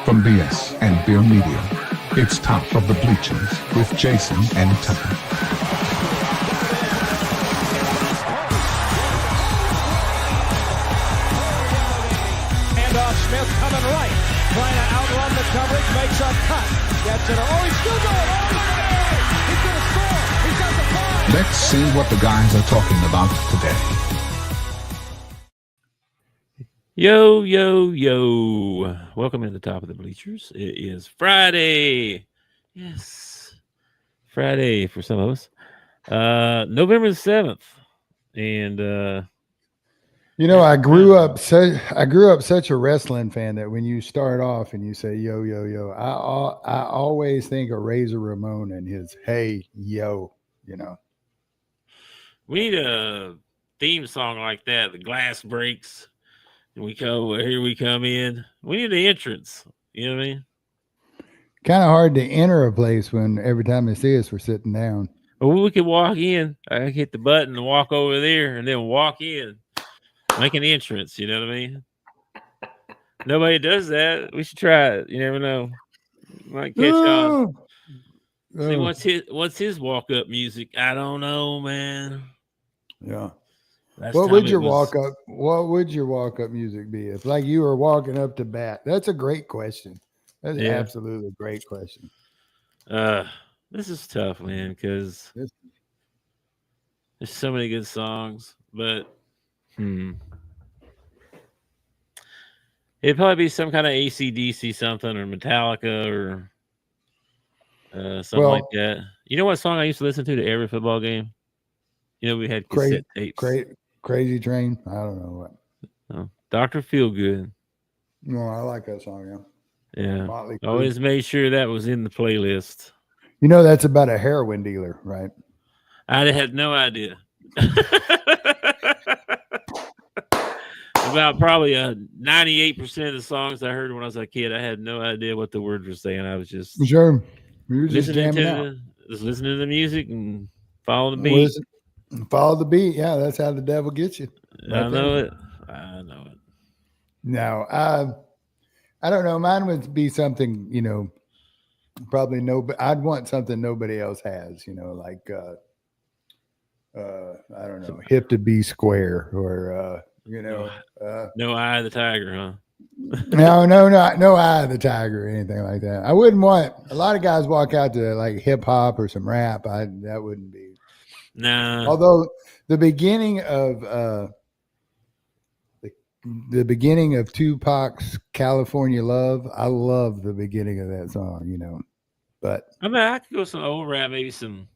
From BS and Beer Media, it's Top of the Bleachers with Jason and Tucker. Handoff, Smith coming right, trying to outrun the coverage, makes a cut, gets it. Oh, he's still going all the way. He's going to score. He's got the ball. Let's see what the guys are talking about today. Yo, yo, yo. Welcome to the Top of the Bleachers. It is Friday. Yes. Friday for some of us. November the 7th. And I grew up such a wrestling fan that when you start off and you say yo yo yo, I always think of Razor Ramon and his hey yo, we need a theme song like that. The glass breaks. And here we come in. We need an entrance. You know what I mean? Kind of hard to enter a place when every time they see us, we're sitting down. Well, we could walk in. I hit the button and walk over there and then walk in. Make an entrance. You know what I mean? Nobody does that. We should try it. You never know. Might catch on. See, what's his walk-up music? I don't know, man. Yeah. What would your walk-up music be if like you were walking up to bat? That's a great question. That's absolutely a great question. This is tough, man, because there's so many good songs, but it'd probably be some kind of AC/DC something or Metallica or something like that. You know what song I used to listen to every football game? We had cassette tapes. Crazy Train. I don't know what. Dr. Feelgood. No, I like that song. Yeah. Always made sure that was in the playlist. That's about a heroin dealer, right? I had no idea. About probably 98% of the songs I heard when I was a kid, I had no idea what the words were saying. I was just sure. You were just listening to the music and following the beat. Follow the beat. Yeah, that's how the devil gets you. I know it. No, I don't know. Mine would be something, probably I'd want something nobody else has, like, I don't know, Hip to Be Square or, No Eye of the Tiger, huh? No Eye of the Tiger or anything like that. I wouldn't want, a lot of guys walk out to like hip hop or some rap. That wouldn't be. No. Although the beginning of the beginning of Tupac's California Love, I love the beginning of that song, But I mean, I could go some old rap, maybe some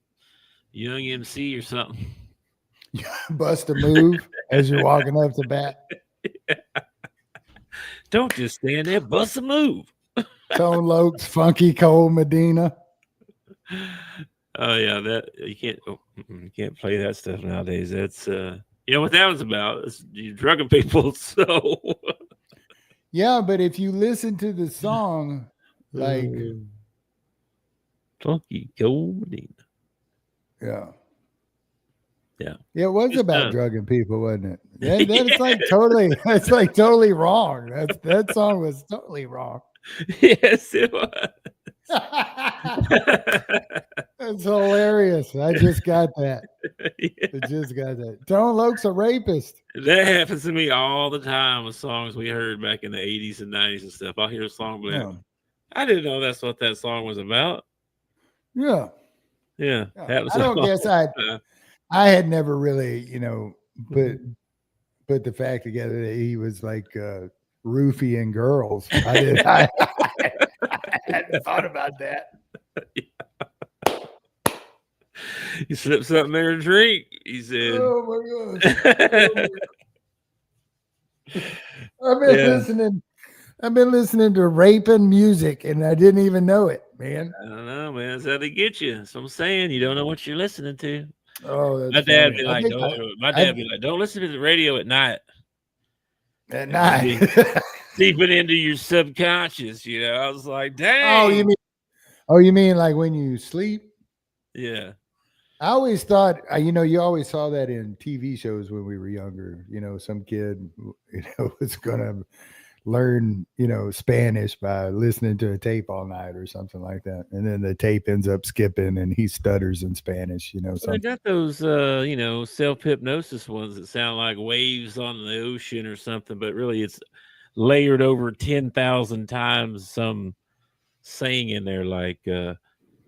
Young MC or something. Bust a move as you're walking up to bat. Yeah. Don't just stand there, bust a move. Tone Loke's Funky Cold Medina. Oh yeah, that you can't play that stuff nowadays. That's what that was about. You're drugging people. So yeah, but if you listen to the song, like Funky Cold Medina. Yeah, it was about drugging people, wasn't it? That's like totally wrong. That song was totally wrong. Yes, it was. That's hilarious. I just got that. Yeah. I just got that. Tone Loke's a rapist. That happens to me all the time with songs we heard back in the 80s and 90s and stuff. I'll hear a song, but I didn't know that's what that song was about. Yeah. That was. I don't guess I had never really, put the fact together that he was like roofing girls. I hadn't thought about that. He slipped something in her drink. He said, "Oh my gosh!" I've been listening to raping music, and I didn't even know it, man. I don't know, man. That's how they get you. So I'm saying you don't know what you're listening to. Oh, my dad be like, don't listen to the radio at night. At night, seeping into your subconscious. I was like, dang. You mean like when you sleep? Yeah. I always thought, you always saw that in TV shows when we were younger. Some kid, was gonna learn, Spanish by listening to a tape all night or something like that. And then the tape ends up skipping and he stutters in Spanish, Well, they something. got those, self hypnosis ones that sound like waves on the ocean or something, but really it's layered over 10,000 times some saying in there like,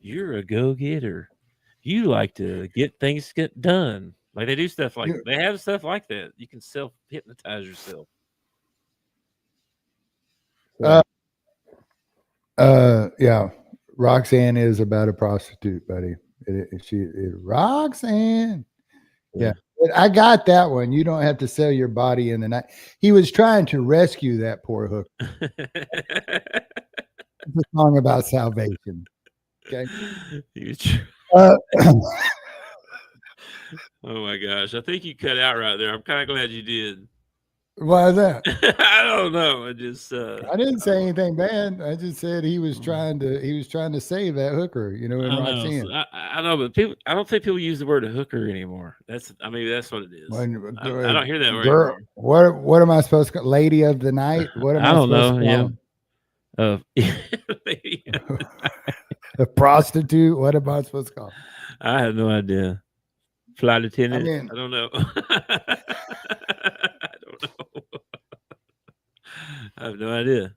you're a go getter. You like to get things get done. Like they do stuff like You- they have stuff like that. You can self hypnotize yourself. So, Yeah. Roxanne is about a prostitute, buddy. Roxanne. Yeah. But I got that one. You don't have to sell your body in the night. He was trying to rescue that poor hook. It's a song about salvation. Okay. You tr- Uh, oh my gosh. I think you cut out right there. I'm kind of glad you did. why is that? I don't know. I just I didn't say anything bad. I just said he was trying to save that hooker, in I know. Roxanne. I know, but I don't think people use the word hooker anymore. That's what it is. I don't hear that word Girl, anymore. what am I supposed to call? Lady of the night? What am I don't supposed know. to call Yeah. him? A prostitute? What am I supposed to call him? I have no idea. Flight attendant? mean- I don't know. I don't know. I have no idea.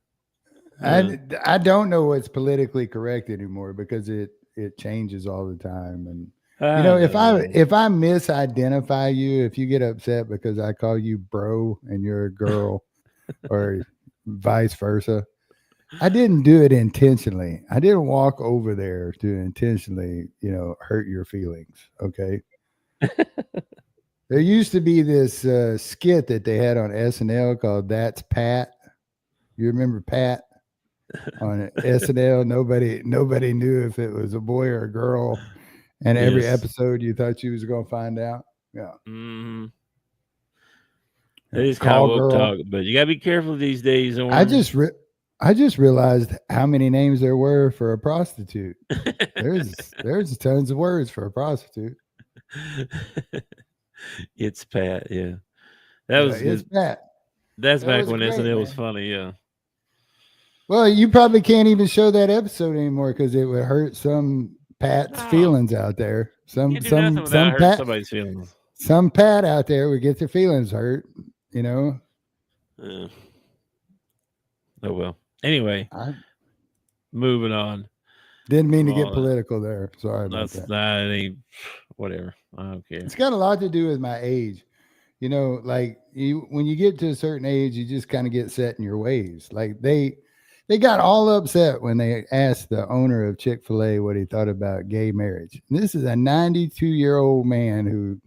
I don't know what's politically correct anymore because it changes all the time. And if I misidentify you, if you get upset because I call you bro and you're a girl or vice versa, I didn't do it intentionally. I didn't walk over there to intentionally, hurt your feelings. Okay. There used to be this skit that they had on SNL called "That's Pat." You remember Pat on SNL? Nobody knew if it was a boy or a girl, and every Yes. episode you thought you was going to find out. Yeah. Mm-hmm. It is Call kind of woke girl. talk, but you gotta be careful these days. I just realized how many names there were for a prostitute. There's tons of words for a prostitute. It's Pat. Yeah, that was it's Pat. That's That back was when great, SNL was man. funny. Yeah. Well, you probably can't even show that episode anymore because it would hurt some Pat's No. feelings out there. You can't do nothing without hurting Pat, somebody's feelings. some Pat out there would get their feelings hurt. Yeah. Oh well. Anyway, I moving on. didn't mean to All get that. political there. Sorry about That's that. not any whatever. I don't care. It's got a lot to do with my age. Like when you get to a certain age, you just kind of get set in your ways. Like they got all upset when they asked the owner of Chick-fil-A what he thought about gay marriage. And this is a 92-year-old man who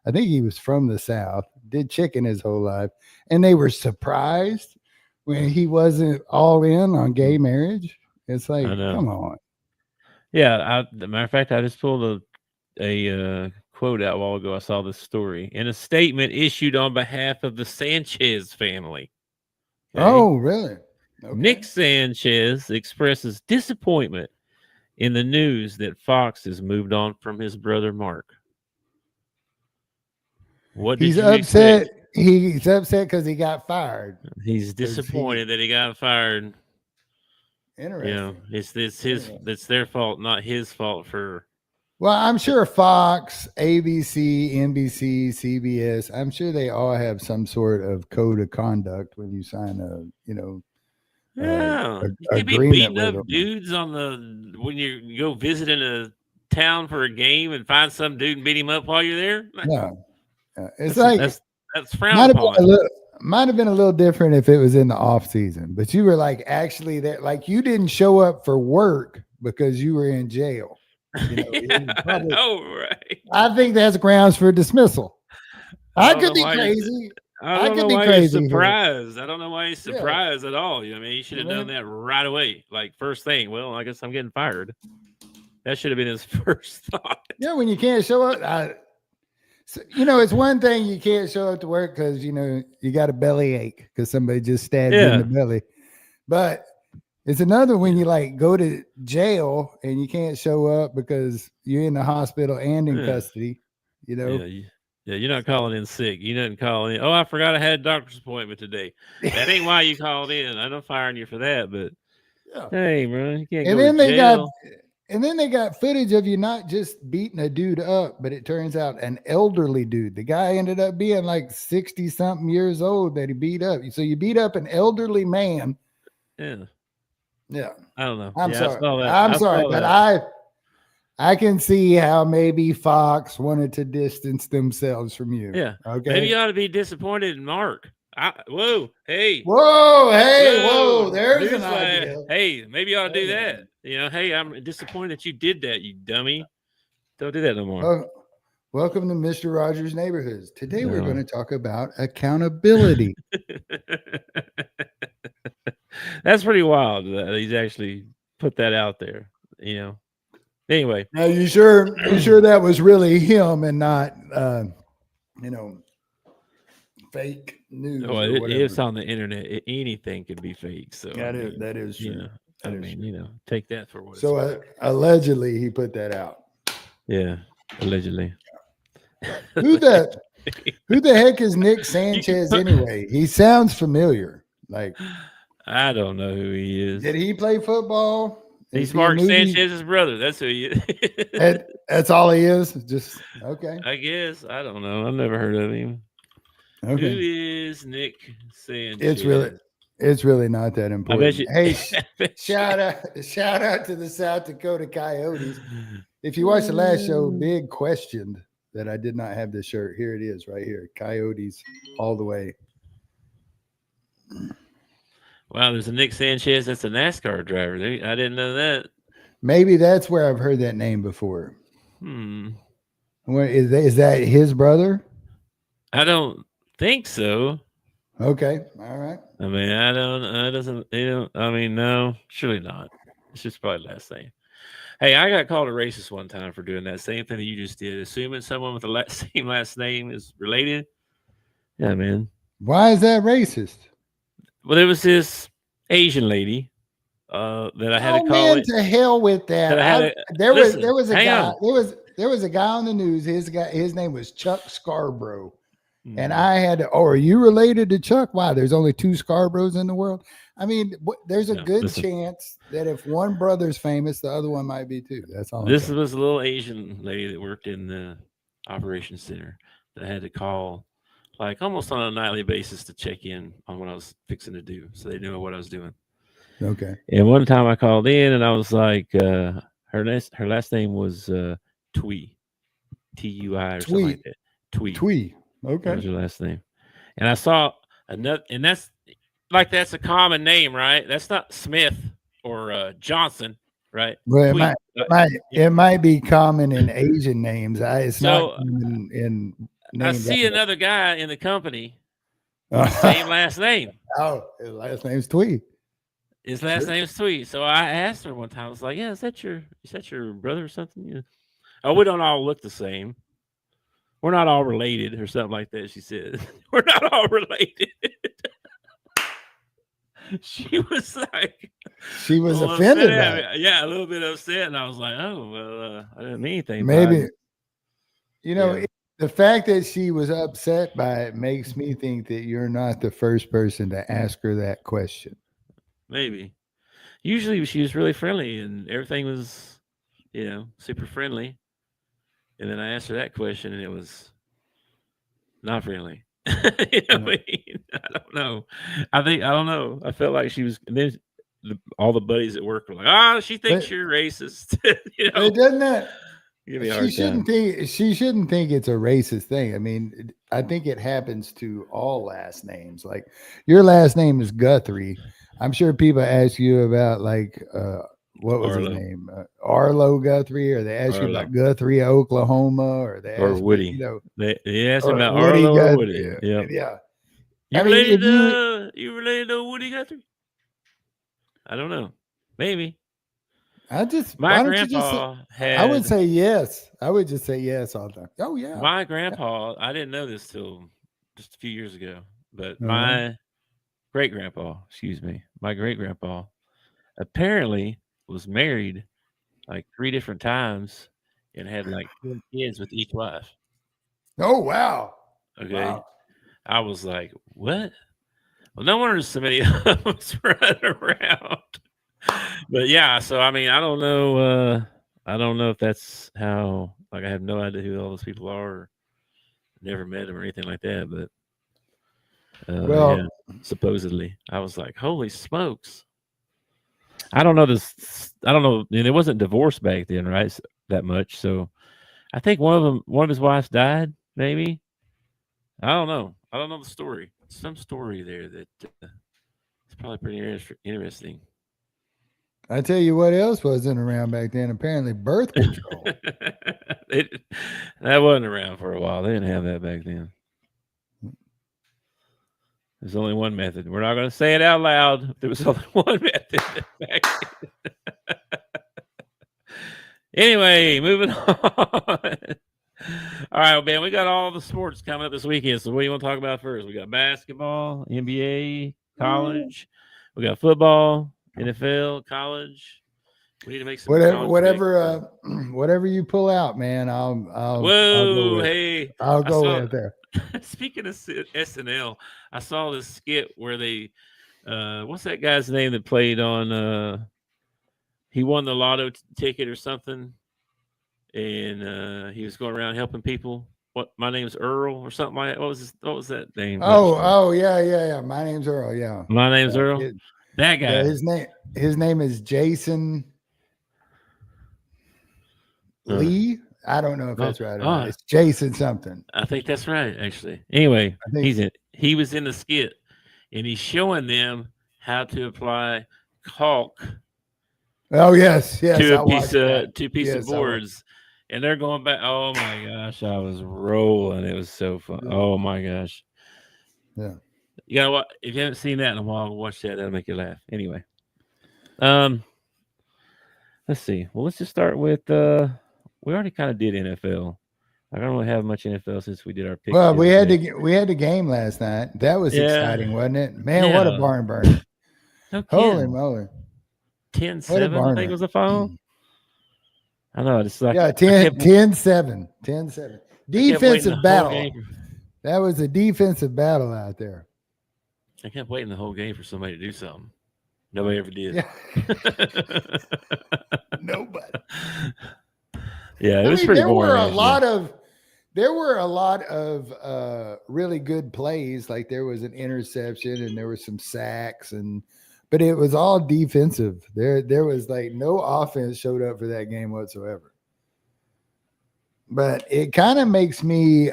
I think he was from the South, did chicken his whole life, and they were surprised when he wasn't all in on gay marriage. It's like, I know. come on. Yeah. The matter of fact, I just pulled a quote out a while ago. I saw this story in a statement issued on behalf of the Sanchez family. Okay? Oh, really? Okay. Nick Sanchez expresses disappointment in the news that Fox has moved on from his brother Mark. What did He's you upset. expect? He's upset because he got fired. He's disappointed that he got fired. Interesting. It's their fault, not his fault for. Well, I'm sure Fox, ABC, NBC, CBS, I'm sure they all have some sort of code of conduct when you sign You can't be agreement beating with up them. dudes when you go visiting a town for a game and find some dude and beat him up while you're there. No. It's like that's frowned upon. might have been a little different if it was in the off season, but you were like actually there, like you didn't show up for work because you were in jail. I know, right? I think that's grounds for dismissal. I don't could know be why crazy. I don't could know be why crazy he's here. surprised. I don't know why he's Yeah. surprised at all. I mean, he should have done that right away. Like first thing. Well, I guess I'm getting fired. That should have been his first thought. Yeah, when you can't show up, it's one thing you can't show up to work because you got a belly ache because somebody just stabbed you in the belly. But it's another when you like go to jail and you can't show up because you're in the hospital and in custody. Yeah, Yeah, you're not calling in sick. You didn't call in. Oh, I forgot I had a doctor's appointment today. That ain't why you called in. I'm not firing you for that, but Yeah. hey, bro, you can't And go then to jail. they got footage of you not just beating a dude up, but it turns out an elderly dude. The guy ended up being like 60 something years old that he beat up. So you beat up an elderly man. Yeah. Yeah. I don't know. I'm Yeah, sorry. I saw that. I'm I sorry, saw but that. I can see how maybe Fox wanted to distance themselves from you. Yeah. Okay. Maybe you ought to be disappointed in Mark. Whoa, hey, whoa, there's an newsflash. idea. Hey, maybe you ought to do that. You know, hey, I'm disappointed that you did that, you dummy. Don't do that no more. Welcome to Mr. Rogers' Neighborhoods. Today we're No. going to talk about accountability. That's pretty wild that he's actually put that out there, you know. Anyway. Now you sure that was really him and not fake news Oh, or whatever. it's on the internet. Anything could be fake. So that is true. You know, take that for what so it's worth. Allegedly he put that out. Yeah, allegedly. Who the heck is Nick Sanchez anyway? He sounds familiar. Like, I don't know who he is. did he play football? He's Mark Sanchez's brother. That's who he is. That's all he is. Just okay. I guess. I don't know. I've never heard of him. Okay. Who is Nick Sanchez? It's really not that important. Hey, shout out to the South Dakota Coyotes. If you watched the last show, Big questioned that I did not have this shirt. Here it is, right here. Coyotes all the way. Wow, there's a Nick Sanchez. That's a NASCAR driver. I didn't know that. Maybe that's where I've heard that name before. What, is that his brother? I don't think so. Okay, all right. I mean, no, surely not. It's just probably last name. Hey, I got called a racist one time for doing that same thing that you just did, assuming someone with the same last name is related. Yeah, man. Why is that racist? Well, there was this Asian lady that I had to call. Man, to hell with that. There was a guy. There was a guy on the news. His name was Chuck Scarborough. And I had to, are you related to Chuck? Why? There's only 2 Scarboroughs in the world. I mean, there's a good chance that if one brother's famous, the other one might be too. That's all. This was a little Asian lady that worked in the operations center that I had to call like almost on a nightly basis to check in on what I was fixing to do. So they knew what I was doing. Okay. And one time I called in and I was like, her last name was Twee, T-U-I or something like that. Twee. Okay. That was her last name. And I saw another, and that's a common name, right? That's not Smith or Johnson, right? Well, it might be common in Asian names. It's not common in names. I see another guy in the company with the same last name. Oh, his last name's Twee. His last name's Twee. So I asked her one time, I was like, yeah, is that your brother or something? Yeah. Oh, we don't all look the same. We're not all related or something like that, she said. We're not all related. She was like... She was offended by it. Yeah, a little bit upset. And I was like, oh, well, I didn't mean anything. Maybe, the fact that she was upset by it makes me think that you're not the first person to ask her that question. Maybe. Usually she was really friendly and everything was, super friendly. And then I asked her that question, and it was not friendly. I don't know. I don't know. I felt like she was. And then all the buddies at work were like, she thinks you're racist." Doesn't that? Give me a hard time. She shouldn't think it's a racist thing. I mean, I think it happens to all last names. Like your last name is Guthrie. I'm sure people ask you about what was his name? Arlo Guthrie, or they asked you about Guthrie, Oklahoma, or they asked Woody. They asked him about Woody Arlo or Woody. Woody. Yeah. You related to Woody Guthrie? I don't know. Maybe. My grandpa had. I would say yes. I would just say yes all the time. Oh yeah. My grandpa. I didn't know this till just a few years ago, but my great grandpa, apparently was married like 3 different times and had like 2 kids with each wife. Oh, wow. Okay. Wow. I was like, what? Well, no wonder so many of us running around. But yeah, so I mean, I don't know. I don't know if that's how. Like, I have no idea who all those people are. Or never met them or anything like that. But yeah, Well, supposedly, I was like, holy smokes! I don't know this. I don't know. And it wasn't divorced back then, right? That much. So I think one of his wives died. Maybe. I don't know. I don't know the story. Some story there that it's probably pretty interesting. I tell you what else wasn't around back then. Apparently, birth control. That wasn't around for a while. They didn't have that back then. There's only one method. We're not going to say it out loud. There was only one method back then. Anyway, moving on. All right, man, we got all the sports coming up this weekend. So what do you want to talk about first? We got basketball, NBA, college. We got football, NFL, college. We need to make some whatever you pull out, man. I'll go with there. Speaking of SNL, I saw this skit where they what's that guy's name that played on he won the lotto ticket or something, and he was going around helping people. What, my name's Earl or something like that. What was that name? Yeah. My name's Earl. Yeah. My name's Earl. That guy. Yeah, his name is Jason Lee. I don't know if that's right or not. It's Jason something. I think that's right, actually. Anyway, he was in the skit, and he's showing them how to apply caulk. Oh yes, to a piece of boards, and they're going back. Oh my gosh, I was rolling. It was so fun. Yeah. Oh my gosh. Yeah. You gotta watch. If you haven't seen that in a while, watch that. That'll make you laugh. Anyway, let's see. Well, let's just start with. We already kind of did NFL. I don't really have much NFL since we did our picks. Well, we had the game last night. That was exciting, wasn't it? Man, what a barn burner! No Holy moly! 10-7, I think was the final. I know, it's like 10-7. Defensive battle. That was a defensive battle out there. I kept waiting the whole game for somebody to do something. Nobody ever did. Yeah. Nobody. Yeah, it was pretty boring. There were a lot of really good plays. Like there was an interception and there were some sacks, but it was all defensive. There was like no offense showed up for that game whatsoever. But it kind of makes me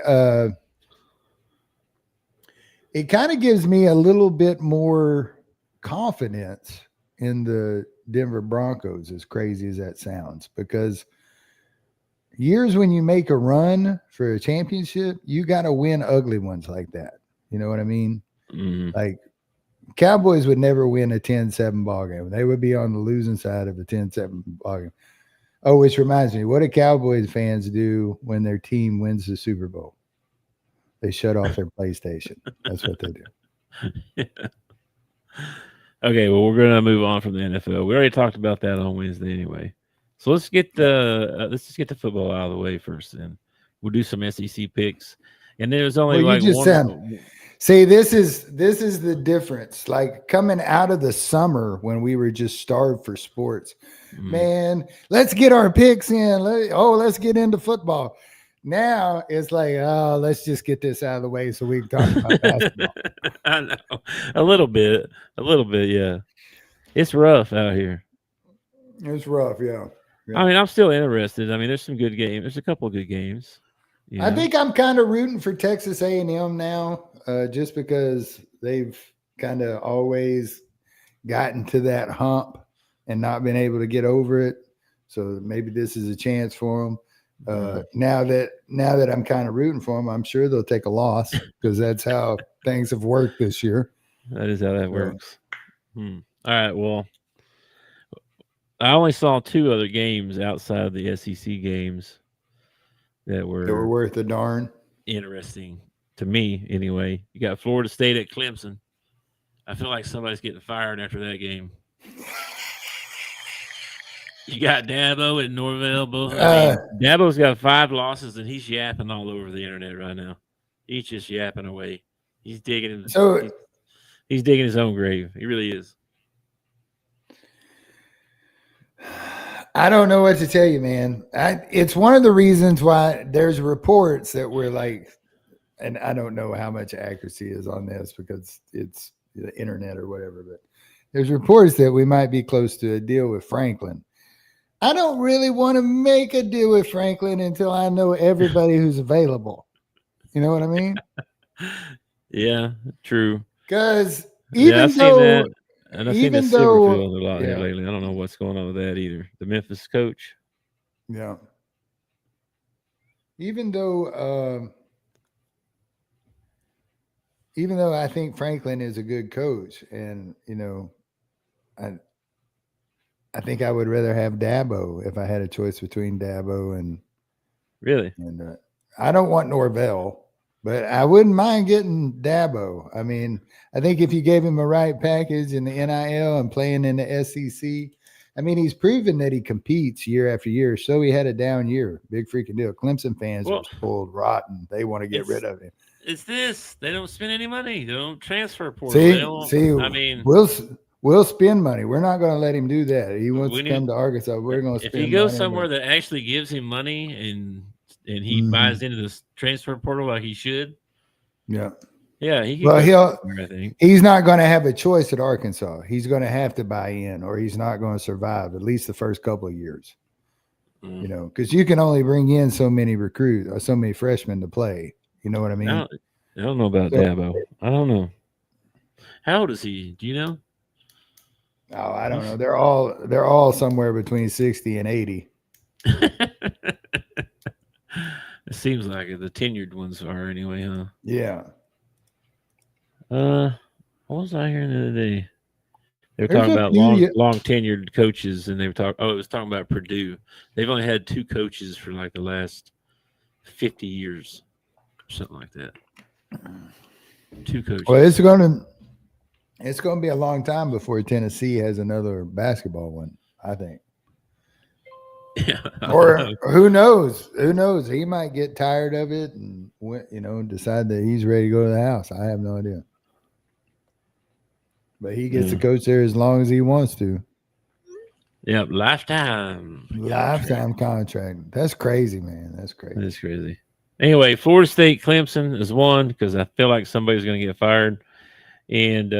it kind of gives me a little bit more confidence in the Denver Broncos, as crazy as that sounds, because years when you make a run for a championship, you got to win ugly ones like that. You know what I mean? Mm-hmm. Like Cowboys would never win a 10-7 ball game. They would be on the losing side of a 10-7 ball game. Oh, which reminds me, what do Cowboys fans do when their team wins the Super Bowl? They shut off their PlayStation. That's what they do. Yeah. Okay, well, we're going to move on from the NFL. We already talked about that on Wednesday anyway. So let's just get the football out of the way first, then we'll do some SEC picks. And there's only See, this is the difference. Like coming out of the summer when we were just starved for sports, man, let's get our picks in. Let's get into football. Now it's like, let's just get this out of the way so we can talk about basketball. I know. A little bit, yeah. It's rough out here. It's rough, yeah. I mean, I'm still interested. I mean, there's some good games. There's a couple of good games. I think I'm kind of rooting for Texas A&M now, just because they've kind of always gotten to that hump and not been able to get over it. So maybe this is a chance for them. Now that I'm kind of rooting for them, I'm sure they'll take a loss because that's how things have worked this year. That is how that works. All right. Well, I only saw two other games outside of the SEC games that were worth a darn. Interesting to me, anyway. You got Florida State at Clemson. I feel like somebody's getting fired after that game. You got Dabo and Norvell both. I mean, Dabo's got 5 losses, and he's yapping all over the internet right now. He's just yapping away. He's digging. He's digging his own grave. He really is. I don't know what to tell you, man. It's one of the reasons why there's reports that we're like, and I don't know how much accuracy is on this because it's the internet or whatever, but there's reports that we might be close to a deal with Franklin. I don't really want to make a deal with Franklin until I know everybody who's available. You know what I mean? Yeah, true. Because even though, and I've seen the Silverfield a lot here lately. I don't know what's going on with that either. The Memphis coach. Yeah. Even though I think Franklin is a good coach, and I think I would rather have Dabo if I had a choice between Dabo and really. And I don't want Norvell, but I wouldn't mind getting Dabo. I mean, I think if you gave him a right package in the NIL and playing in the SEC, I mean, he's proven that he competes year after year. So he had a down year. Big freaking deal. Clemson fans are spoiled rotten. They want to get rid of him. It's this. They don't spend any money. They don't transfer portal. See, I mean, we'll spend money. We're not going to let him do that. He wants to come to Arkansas. We're going to spend money. If he goes somewhere that actually gives him money and he buys into this transfer portal like he should. Yeah. Yeah. He's not going to have a choice at Arkansas. He's going to have to buy in or he's not going to survive at least the first couple of years. Because you can only bring in so many recruits or so many freshmen to play. You know what I mean? I don't know about Dabo. I don't know. How old is he? Do you know? Oh, I don't know. They're all somewhere between 60 and 80. It seems like it. The tenured ones are anyway, huh? Yeah. What was I hearing the other day? They were talking about long tenured coaches, and they were talking. Oh, it was talking about Purdue. They've only had 2 coaches for like the last 50 years, or something like that. 2 coaches. Well, it's going to be a long time before Tennessee has another basketball one, I think. Yeah. Or who knows? Who knows? He might get tired of it and decide that he's ready to go to the house. I have no idea. But he gets to coach there as long as he wants to. Yeah, lifetime contract. That's crazy, man. That's crazy. That's crazy. Anyway, Florida State Clemson is 1 because I feel like somebody's going to get fired. And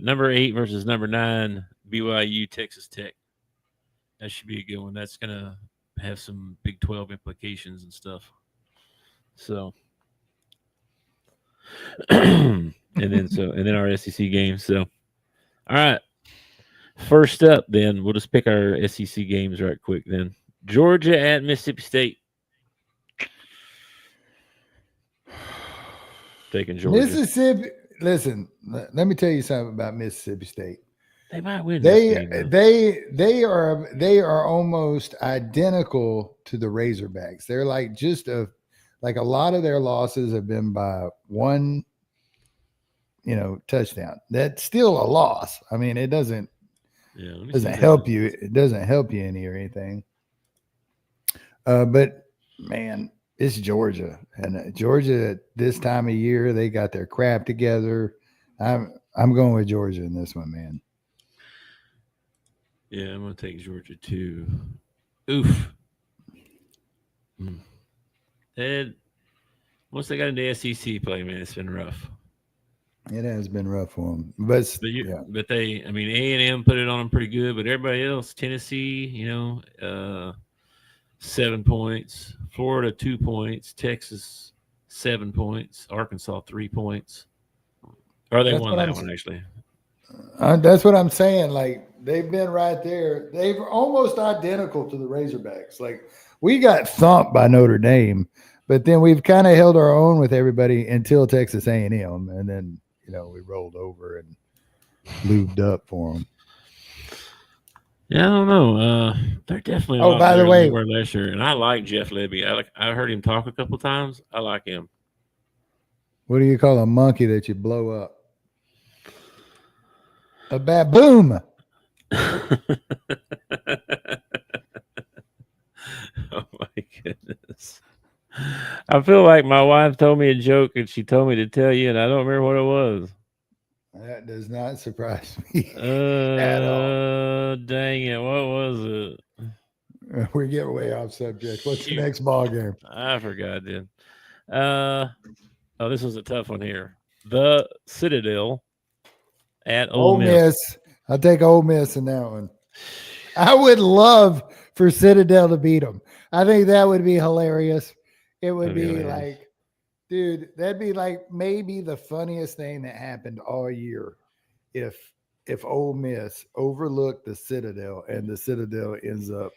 number 8 versus number 9, BYU Texas Tech. That should be a good one. That's going to have some Big 12 implications and stuff. So, and then our SEC games. So, all right. First up, then we'll just pick our SEC games right quick. Then Georgia at Mississippi State. Taking Georgia. Mississippi. Listen, let me tell you something about Mississippi State. They might win. They are almost identical to the Razorbacks. They're like a lot of their losses have been by 1, touchdown. That's still a loss. I mean, it doesn't help you. It doesn't help you any or anything. But man, it's Georgia, and Georgia at this time of year, they got their crap together. I'm going with Georgia in this one, man. Yeah, I'm going to take Georgia too. Oof. Once they got into SEC play, man, it's been rough. It has been rough for them, but they, I mean, A&M put it on them pretty good, but everybody else, Tennessee, 7 points, Florida 2 points, Texas 7 points, Arkansas 3 points. Or they won that one actually. That's what I'm saying. Like they've been right there. They've almost identical to the Razorbacks. Like we got thumped by Notre Dame, but then we've kind of held our own with everybody until Texas A&M, and then we rolled over and lubed up for them. Yeah, I don't know. They're definitely. Oh, by the way, last year, and I like Jeff Lebby. I heard him talk a couple times. I like him. What do you call a monkey that you blow up? A baboom. goodness. I feel like my wife told me a joke and she told me to tell you, and I don't remember what it was. That does not surprise me at all. Dang it. What was it? We're getting way off subject. What's Shoot. the next ball game? I forgot, dude. This was a tough one here. The Citadel at Ole Miss. I'll take Ole Miss in that one. I would love for Citadel to beat them. I think that would be hilarious. It would be like, dude, that'd be like maybe the funniest thing that happened all year if Ole Miss overlooked the Citadel and the Citadel ends up.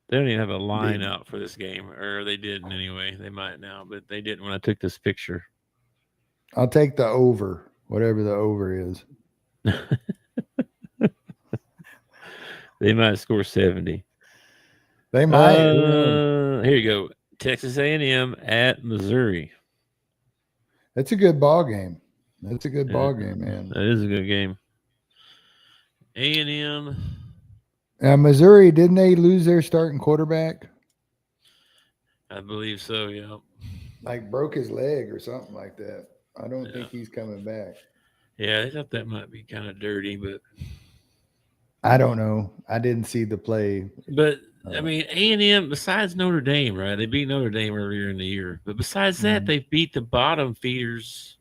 They don't even have a line out for this game, or they didn't anyway. They might now, but they didn't when I took this picture. I'll take the over, whatever the over is. They might score 70. They might. Here you go. Texas A&M at Missouri. That's a good ball game. That's a good ball game, man. That is a good game. A&M. Now, Missouri, didn't they lose their starting quarterback? I believe so, yeah. Like broke his leg or something like that. I don't think he's coming back. Yeah, I thought that might be kind of dirty, but I don't know. I didn't see the play. But I mean, A&M, besides Notre Dame, right? They beat Notre Dame earlier in the year. But besides that, they beat the bottom feeders.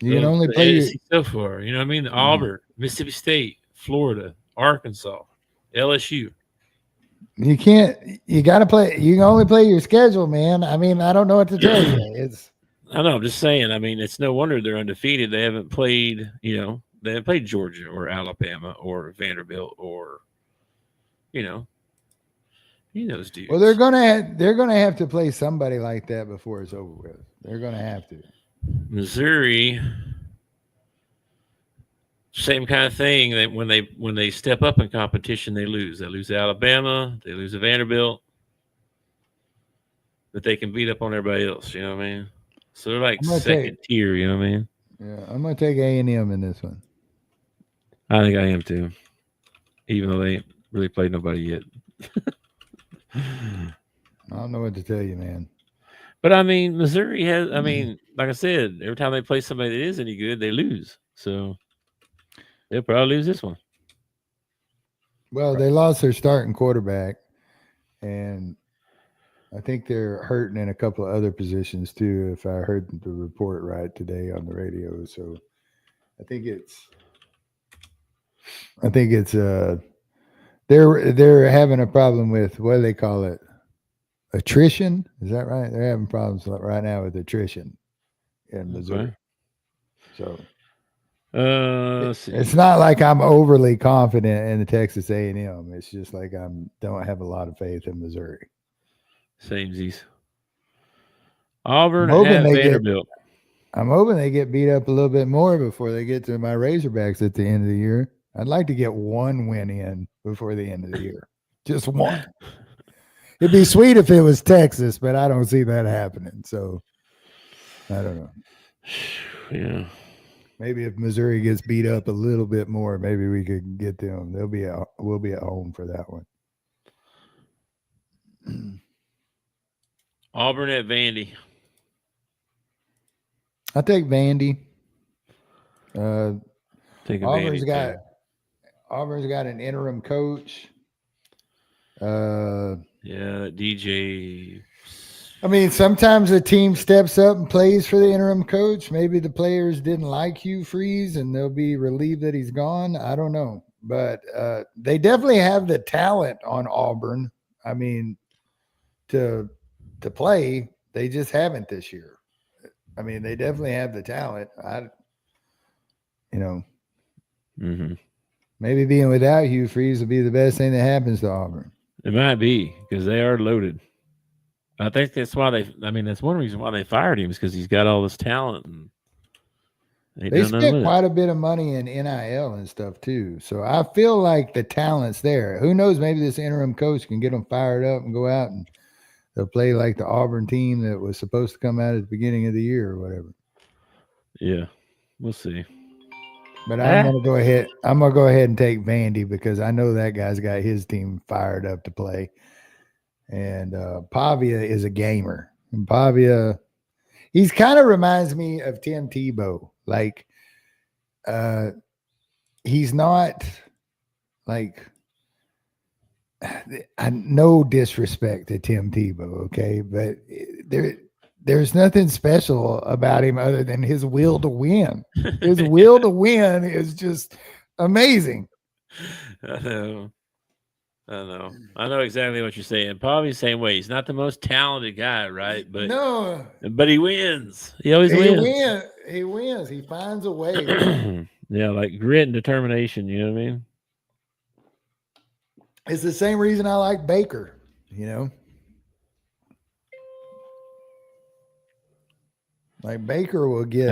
You can only play so far. You know what I mean? Auburn, Mississippi State, Florida, Arkansas, LSU. You can't. You got to play. You can only play your schedule, man. I mean, I don't know what to tell you. I know. I'm just saying. I mean, it's no wonder they're undefeated. They haven't played. They haven't played Georgia or Alabama or Vanderbilt or, those dudes. Well, they're gonna have to play somebody like that before it's over with. They're gonna have to. Missouri, same kind of thing. That when they step up in competition, they lose. They lose to Alabama. They lose to Vanderbilt. But they can beat up on everybody else. You know what I mean? So they're like second tier. You know what I mean? Yeah, I'm gonna take A&M in this one. I think I am too, even though they ain't really played nobody yet. I don't know what to tell you, man. But I mean, Missouri has. I mean, like I said, every time they play somebody that is any good, they lose. So they'll probably lose this one. Well, they lost their starting quarterback, and I think they're hurting in a couple of other positions too, if I heard the report right today on the radio. So I think it's they're having a problem with, what do they call it? Attrition. Is that right? They're having problems right now with attrition in Missouri. Okay. So it's not like I'm overly confident in the Texas A&M. It's just like I don't have a lot of faith in Missouri. Samesies. Auburn at Vanderbilt. I'm hoping they get beat up a little bit more before they get to my Razorbacks at the end of the year. I'd like to get one win in before the end of the year. Just one. It'd be sweet if it was Texas, but I don't see that happening. So I don't know. Yeah. Maybe if Missouri gets beat up a little bit more, maybe we could get them. We'll be at home for that one. Auburn at Vandy. I'll take Vandy. Auburn's got an interim coach. Yeah, DJ. I mean, sometimes a team steps up and plays for the interim coach. Maybe the players didn't like Hugh Freeze and they'll be relieved that he's gone. I don't know. But they definitely have the talent on Auburn. I mean, to play, they just haven't this year. I mean, they definitely have the talent. Maybe being without Hugh Freeze will be the best thing that happens to Auburn. It might be, because they are loaded. I think that's why that's one reason why they fired him, is because he's got all this talent. And they spent quite a bit of money in NIL and stuff too. So I feel like the talent's there. Who knows? Maybe this interim coach can get them fired up and go out and they'll play like the Auburn team that was supposed to come out at the beginning of the year or whatever. Yeah, we'll see. But I'm gonna go ahead. I'm gonna go ahead and take Vandy because I know that guy's got his team fired up to play. And Pavia is a gamer. And Pavia, he's kind of reminds me of Tim Tebow. Like, he's not like, no disrespect to Tim Tebow, okay, but there's nothing special about him other than his will to win. His will to win is just amazing. I know. I know exactly what you're saying. Probably the same way. He's not the most talented guy, right? But no, but he wins. He always wins. He wins. He finds a way. Yeah, like grit and determination. You know what I mean? It's the same reason I like Baker. You know, like Baker will get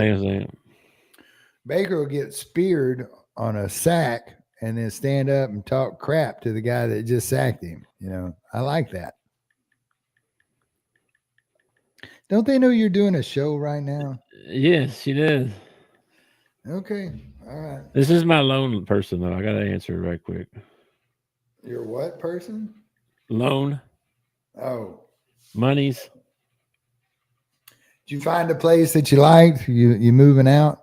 speared on a sack and then stand up and talk crap to the guy that just sacked him. You know, I like that. Don't they know you're doing a show right now? Yes, she does. Okay. All right. This is my loan person, though. I got to answer it right quick. Your what person? Loan. Oh. Monies. Did you find a place that you liked? You moving out?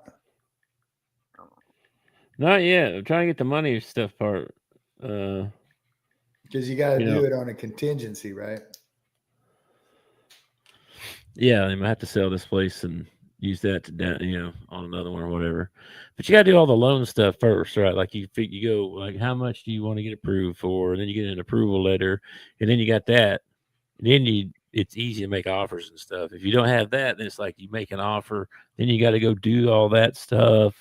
Not yet. I'm trying to get the money stuff part. Because you got to do it on a contingency, right? Yeah, they might have to sell this place and use that to on another one or whatever. But you got to do all the loan stuff first, right? Like you go like, how much do you want to get approved for? And then you get an approval letter, and then you got that. And then it's easy to make offers and stuff. If you don't have that, then it's like you make an offer, then you got to go do all that stuff.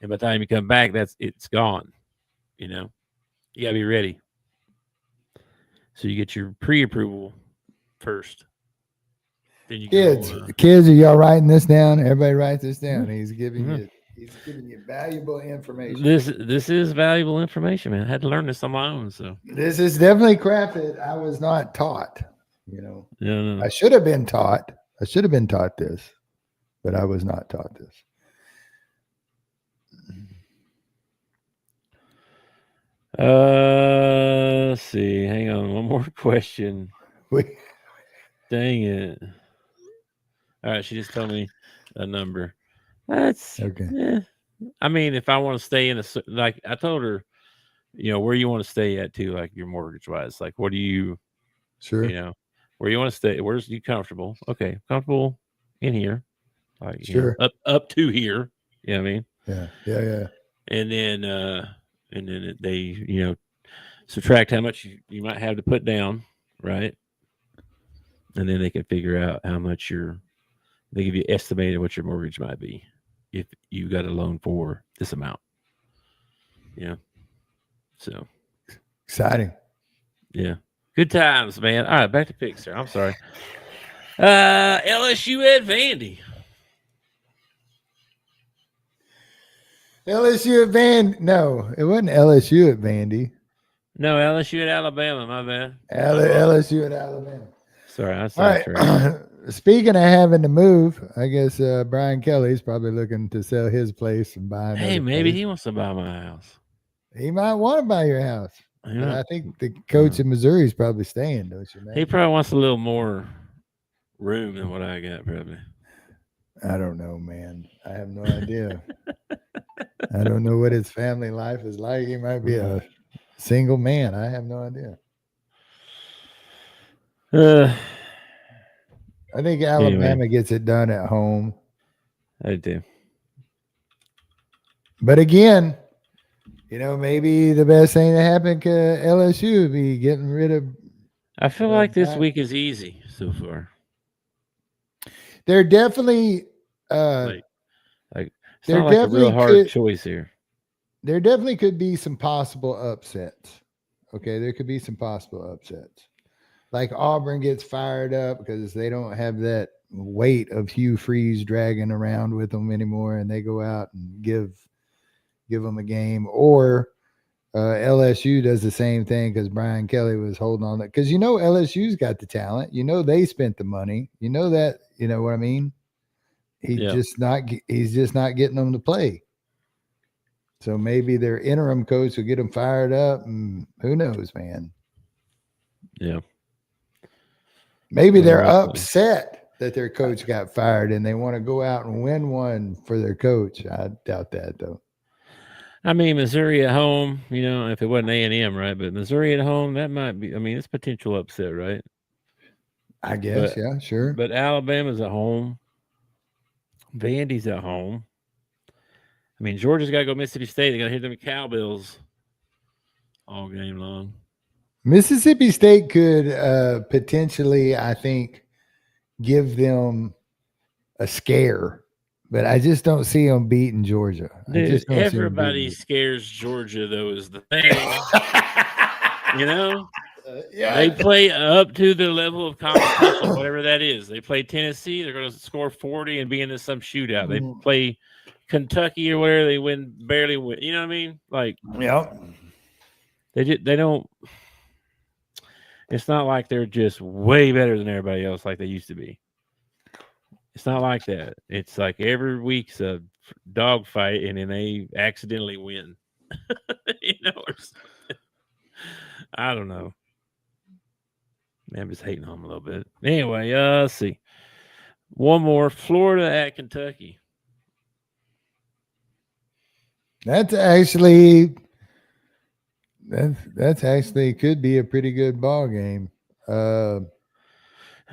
And by the time you come back, it's gone. You know, you got to be ready. So you get your pre-approval first. Then you kids, are y'all writing this down? Everybody write this down. He's giving you valuable information. This is valuable information, man. I had to learn this on my own. So this is definitely crap that I was not taught. You know, no. I should have been taught. I should have been taught this, but I was not taught this. Let's see. Hang on. One more question. Dang it. All right. She just told me a number. That's okay. Yeah. I mean, if I want to stay in like I told her, where you want to stay at too, like your mortgage wise, like what do you, where you want to stay? Where's you comfortable? Okay. Comfortable in here. Like, sure. Up to here. You know what I mean? Yeah. And then they, subtract how much you might have to put down, right? And then they can figure out how much they give you estimated what your mortgage might be if you got a loan for this amount. Yeah. So exciting. Yeah. Good times, man. All right, back to picks here. I'm sorry. LSU at Vandy. LSU at Vandy. No, it wasn't LSU at Vandy. No, LSU at Alabama. My bad. LSU at Alabama. Sorry, I said right. Speaking of having to move, I guess Brian Kelly's probably looking to sell his place and buy another Hey, maybe place. He wants to buy my house. He might want to buy your house. But I think the coach in Missouri is probably staying, don't you, man? He probably wants a little more room than what I got, probably. I don't know, man. I have no idea. I don't know what his family life is like. He might be a single man. I have no idea. I think Alabama gets it done at home. I do. But again, maybe the best thing that happened to LSU would be getting rid of. I feel like this week is easy so far. They're definitely it's not like a real hard choice here. There definitely could be some possible upsets. Okay, there could be some possible upsets. Like Auburn gets fired up because they don't have that weight of Hugh Freeze dragging around with them anymore, and they go out and give them a game. Or LSU does the same thing because Brian Kelly was holding on that. Because LSU's got the talent. They spent the money. That. You know what I mean? He's just not getting them to play. So maybe their interim coach will get them fired up, and who knows, man? Yeah. Maybe they're upset that their coach got fired and they want to go out and win one for their coach. I doubt that, though. I mean, Missouri at home, if it wasn't A&M, right? But Missouri at home, that might be. I mean, it's potential upset, right? I guess, yeah, sure. But Alabama's at home. Vandy's at home. I mean, Georgia's got to go Mississippi State. They got to hit them cowbells all game long. Mississippi State could potentially, I think, give them a scare, but I just don't see them beating Georgia. Dude, everybody scares Georgia, though, is the thing. Yeah. They play up to the level of competition, whatever that is. They play Tennessee, they're going to score 40 and be into some shootout. They play Kentucky or whatever, they barely win. You know what I mean? Like, yep. They don't. It's not like they're just way better than everybody else like they used to be. It's not like that. It's like every week's a dogfight, and then they accidentally win. I don't know. Man, I'm just hating on them a little bit. Anyway, let's see. One more. Florida at Kentucky. That's actually could be a pretty good ball game. I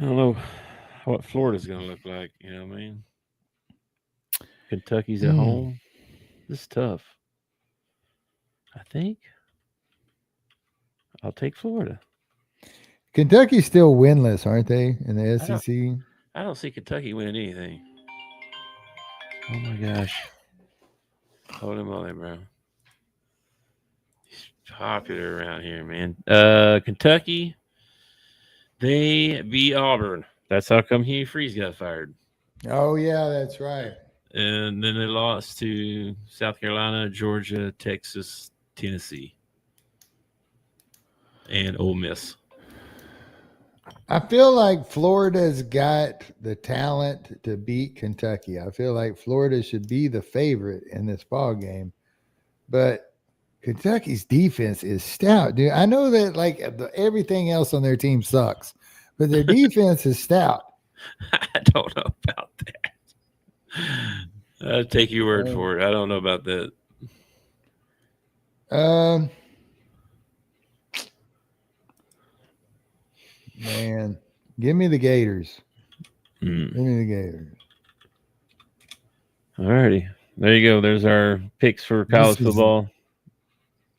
don't know what Florida's going to look like. You know what I mean? Kentucky's at home. This is tough. I think I'll take Florida. Kentucky's still winless, aren't they, in the SEC? I don't see Kentucky winning anything. Oh, my gosh. Hold him on there, bro. He's popular around here, man. Kentucky, they beat Auburn. That's how come Hugh Freeze got fired. Oh, yeah, that's right. And then they lost to South Carolina, Georgia, Texas, Tennessee, and Ole Miss. I feel like Florida's got the talent to beat Kentucky. I feel like Florida should be the favorite in this ball game, but Kentucky's defense is stout, dude. I know that everything else on their team sucks, but their defense is stout. I don't know about that. I'll take your word for it. I don't know about that. Man, give me the Gators. Give me the Gators. All righty. There you go. There's our picks for college football.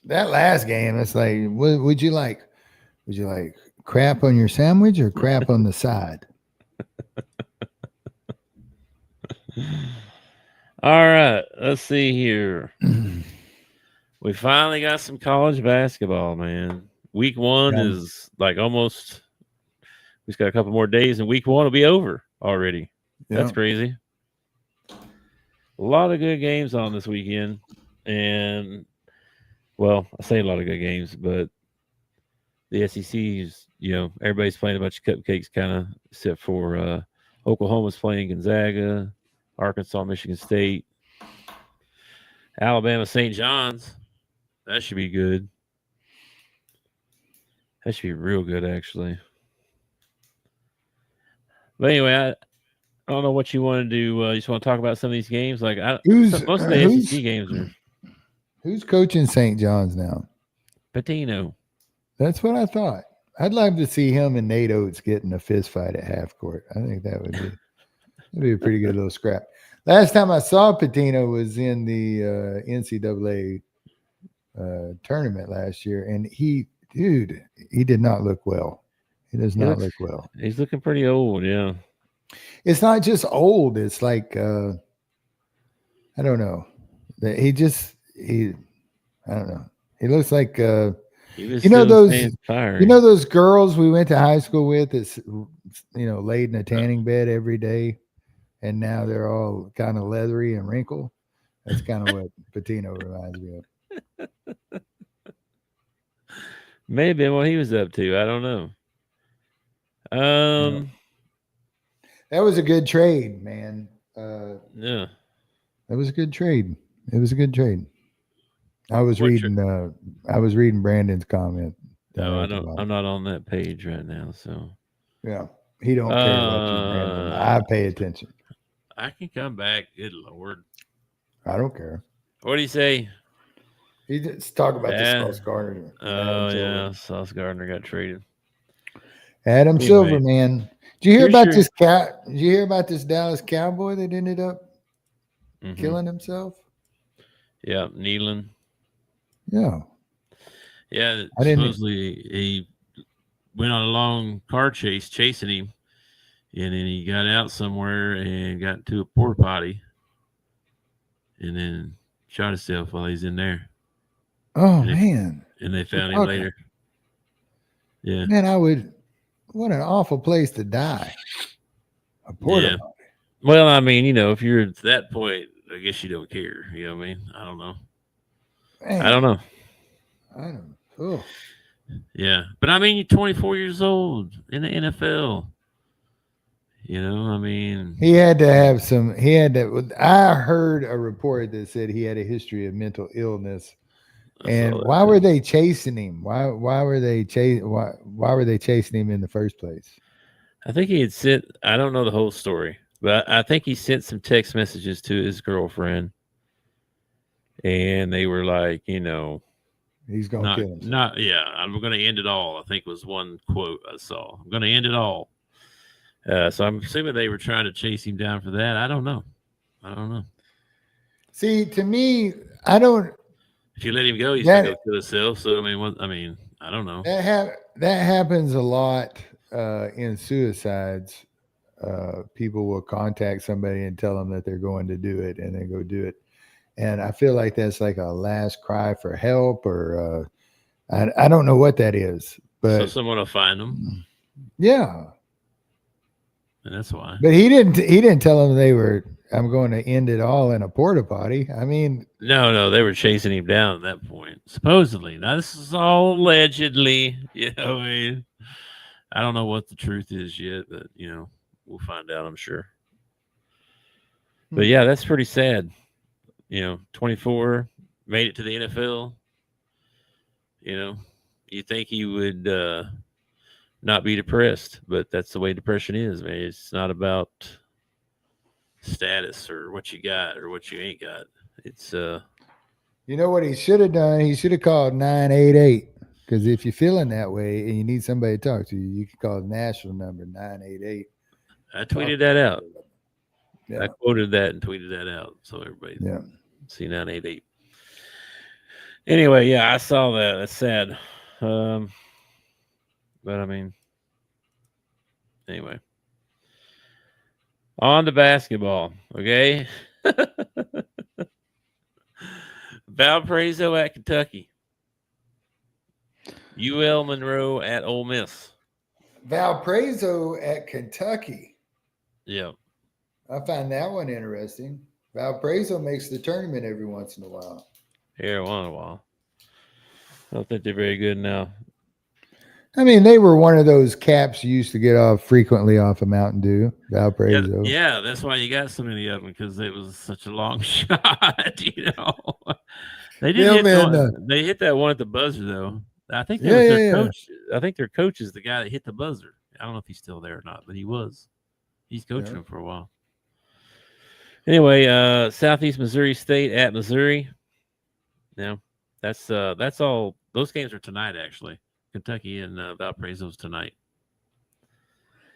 That last game, it's like, what would you like? Would you like crap on your sandwich or crap on the side? All right. Let's see here. We finally got some college basketball, man. Week 1 is like almost... We just got a couple more days, and week 1 will be over already. Yeah. That's crazy. A lot of good games on this weekend. And, well, I say a lot of good games, but the SEC is, everybody's playing a bunch of cupcakes kind of, except for Oklahoma's playing Gonzaga, Arkansas, Michigan State, Alabama, St. John's. That should be good. That should be real good, actually. But anyway, I don't know what you want to do. You just want to talk about some of these games? Like most of the SEC games are. Who's coaching St. John's now? Patino. That's what I thought. I'd love to see him and Nate Oates get in a fist fight at half court. I think that'd be a pretty good little scrap. Last time I saw Patino was in the NCAA tournament last year, and he did not look well. He does not look well. He's looking pretty old, yeah. It's not just old. It's like, I don't know. I don't know. He looks like, those girls we went to high school with that's, laid in a tanning bed every day, and now they're all kind of leathery and wrinkled. That's kind of what Patino reminds me of. Maybe what he was up to. I don't know. That was a good trade, man. Yeah, that was a good trade. It was a good trade. I was reading Brandon's comment. No, I don't. I'm not on that page right now. So yeah. He don't care about you, Brandon. I pay attention. I can come back. Good Lord. I don't care. What do you say? He just talk about the Sauce Gardner. Oh, yeah. Sauce Gardner got traded. Adam Silver, man. Did you hear about this cat? Did you hear about this Dallas Cowboy that ended up killing himself? Yeah, kneeling. Yeah. Yeah, supposedly he went on a long car chase chasing him, and then he got out somewhere and got into a porta potty, and then shot himself while he's in there. Oh, man. And they found him later. Yeah. Man, what an awful place to die. A porta potty. Well, I mean, if you're at that point, I guess you don't care. You know what I mean? I don't know. Man, I don't know. I don't know. Yeah. But I mean, you're 24 years old in the NFL. I mean. He had to have I heard a report that said he had a history of mental illness. And why were they chasing him? Why were they chasing him in the first place? I think he had sent, I don't know the whole story, but I think he sent some text messages to his girlfriend. And they were like, he's going to kill himself. I'm going to end it all. I think was one quote I saw. I'm going to end it all. So I'm assuming they were trying to chase him down for that. I don't know. See, to me, I don't. If you let him go, he's going to go kill himself. So I don't know. That happens a lot in suicides. People will contact somebody and tell them that they're going to do it, and they go do it. And I feel like that's like a last cry for help, or I don't know what that is. But so someone will find them. Yeah. And that's why. But he didn't tell them I'm going to end it all in a porta potty. I mean, no, they were chasing him down at that point, supposedly. Now this is all allegedly. I don't know what the truth is yet, but we'll find out, I'm sure. But yeah, that's pretty sad. 24, made it to the NFL. You think he would not be depressed, but that's the way depression is, man. It's not about status or what you got or what you ain't got. It's what he should have done? He should have called 988, because if you're feeling that way and you need somebody to talk to you, you can call the national number 988. I tweeted that out. Yeah. I quoted that and tweeted that out, so everybody see 988. Anyway, I saw that. That's sad. But I mean, anyway, on to basketball. Okay. Valparaiso at Kentucky. UL Monroe at Ole Miss. Valparaiso at Kentucky. Yeah. I find that one interesting. Valparaiso makes the tournament every once in a while. Every once in a while. I don't think they're very good now. I mean, they were one of those caps you used to get off frequently off of Mountain Dew, Valparaiso. Yeah, that's why you got so many of them, because it was such a long shot, They did they hit that one at the buzzer, though. I think that was their coach. I think their coach is the guy that hit the buzzer. I don't know if he's still there or not, but he was. He's coaching them for a while. Anyway, Southeast Missouri State at Missouri. Now, that's all. Those games are tonight, actually. Kentucky and Valparaiso's tonight.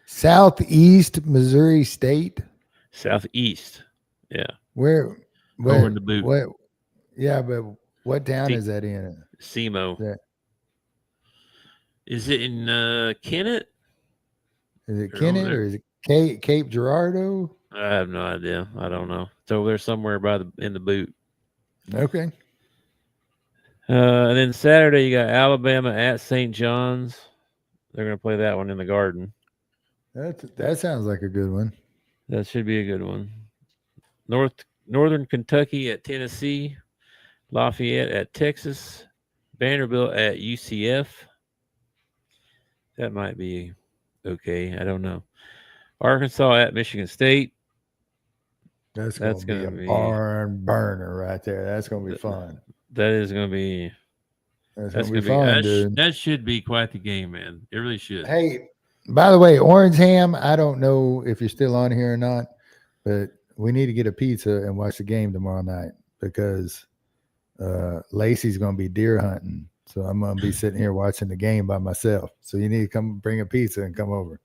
Southeast Missouri State. Southeast, yeah. Where over in the boot. But what town is that in? SEMO. Is it in Kennett? Is it Kennett or is it Cape Girardeau? I have no idea. I don't know. It's over there somewhere in the boot. Okay. And then Saturday, you got Alabama at St. John's. They're going to play that one in the Garden. That sounds like a good one. That should be a good one. Northern Kentucky at Tennessee. Lafayette at Texas. Vanderbilt at UCF. That might be okay. I don't know. Arkansas at Michigan State. That's going to be a barn burner right there. That's going to be fun. That is going to be. That's going to be fun, dude. That should be quite the game, man. It really should. Hey, By the way, Orange Ham, I don't know if you're still on here or not, but we need to get a pizza and watch the game tomorrow night because Lacey's going to be deer hunting. So I'm going to be sitting here watching the game by myself. So you need to come bring a pizza and come over.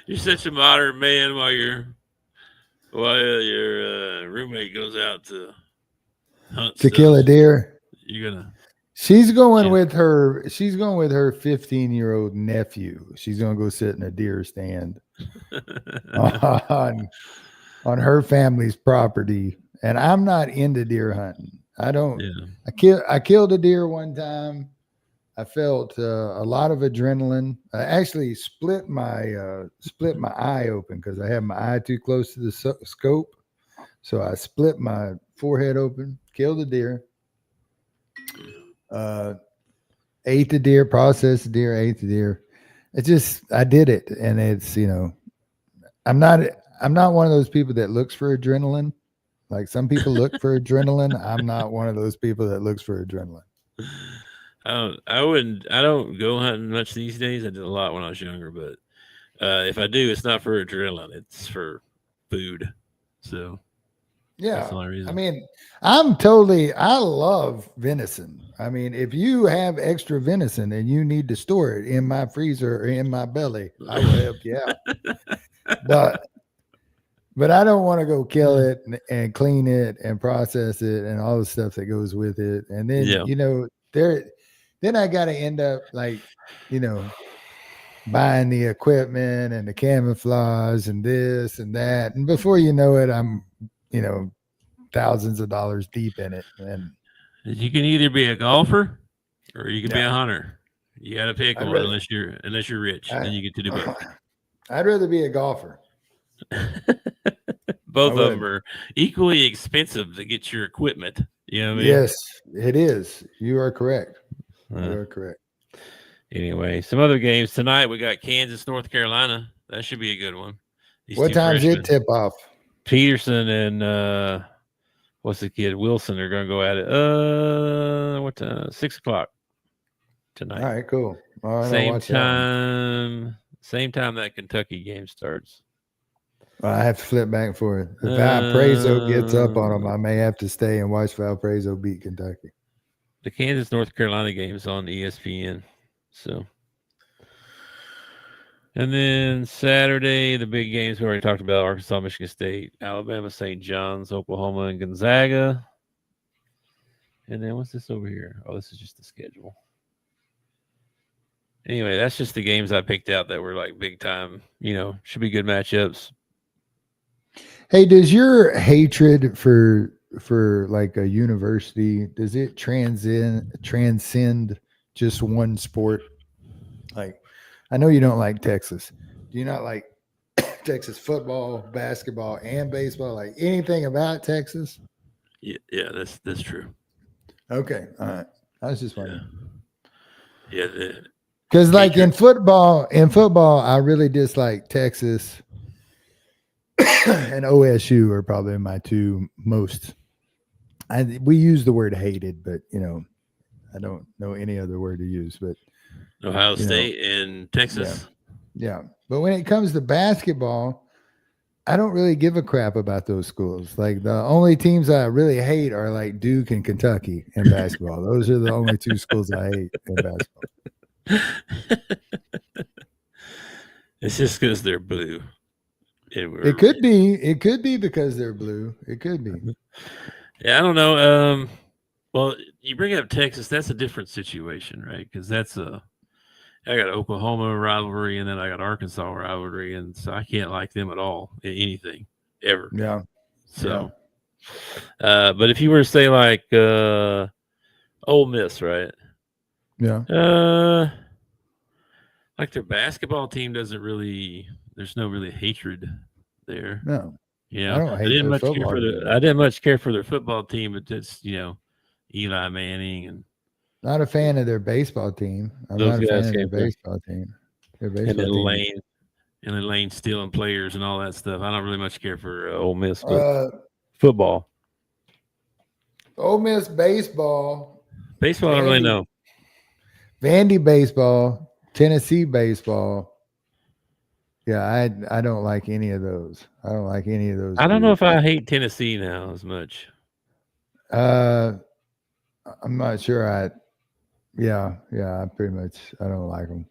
You're such a modern man while your roommate goes out to hunt To kill a deer. You're gonna. She's going with her 15-year-old nephew. She's going to go sit in a deer stand on her family's property. And I'm not into deer hunting. I don't. Yeah. I killed a deer one time. I felt a lot of adrenaline. I actually split my eye open because I had my eye too close to the scope. So I split my forehead open, killed a deer. Ate the deer, processed the deer, ate the deer. I did it. And it's, I'm not one of those people that looks for adrenaline. Like some people look for adrenaline. I'm not one of those people that looks for adrenaline. I don't go hunting much these days. I did a lot when I was younger, but if I do, it's not for adrenaline. It's for food. So yeah, that's the only reason. I mean, I love venison. I mean, if you have extra venison and you need to store it in my freezer or in my belly, I will help you out. But I don't want to go kill it and clean it and process it and all the stuff that goes with it. And then, then I got to end up buying the equipment and the camouflage and this and that. And before you know it, I'm, thousands of dollars deep in it. And you can either be a golfer or you can be a hunter. You got to pick one unless you're rich. Then you get to do both. I'd rather be a golfer. Both of them are equally expensive to get your equipment. You know what I mean? Yes, it is. You are correct. You are correct. Anyway, some other games tonight. We got Kansas, North Carolina. That should be a good one. What time's it tip off? Peterson and what's the kid? Wilson are going to go at it. What time? 6:00 tonight. All right, cool. All right, same time that Kentucky game starts. I have to flip back and forth. If Valparaiso gets up on them, I may have to stay and watch Valparaiso beat Kentucky. The Kansas North Carolina game is on ESPN. So, and then Saturday, the big games we already talked about: Arkansas, Michigan State, Alabama, St. John's, Oklahoma, and Gonzaga. And then what's this over here? Oh, this is just the schedule. Anyway, that's just the games I picked out that were like big time. Should be good matchups. Hey, does your hatred for like a university, does it transcend just one sport? Like, I know you don't like Texas. Do you not like Texas football, basketball, and baseball? Like anything about Texas? Yeah, that's true. Okay, all right. I was just wondering. Yeah. Because like in football, I really dislike Texas. And OSU are probably my two most. We use the word hated, but I don't know any other word to use. But Ohio State and Texas. Yeah. But when it comes to basketball, I don't really give a crap about those schools. Like the only teams I really hate are like Duke and Kentucky in basketball. Those are the only two schools I hate in basketball. It's just because they're blue. It could be because they're blue. It could be. Yeah, I don't know. Well, you bring up Texas, that's a different situation, right? Because I got Oklahoma rivalry and then I got Arkansas rivalry, and so I can't like them at all in anything ever. Yeah. So, but if you were to say like Ole Miss, right? Yeah. Like their basketball team doesn't really. There's no really hatred there. No. Yeah. I didn't much care for their football team, but just Eli Manning and. Not a fan of their baseball team. I'm not a fan of their baseball team. And then Lane stealing players and all that stuff. I don't really much care for Ole Miss football. Ole Miss baseball. Baseball, I don't really know. Vandy baseball, Tennessee baseball. Yeah, I don't like any of those. I don't like any of those. I don't know groups. if I hate Tennessee now as much. I'm not sure. I pretty much I don't like them.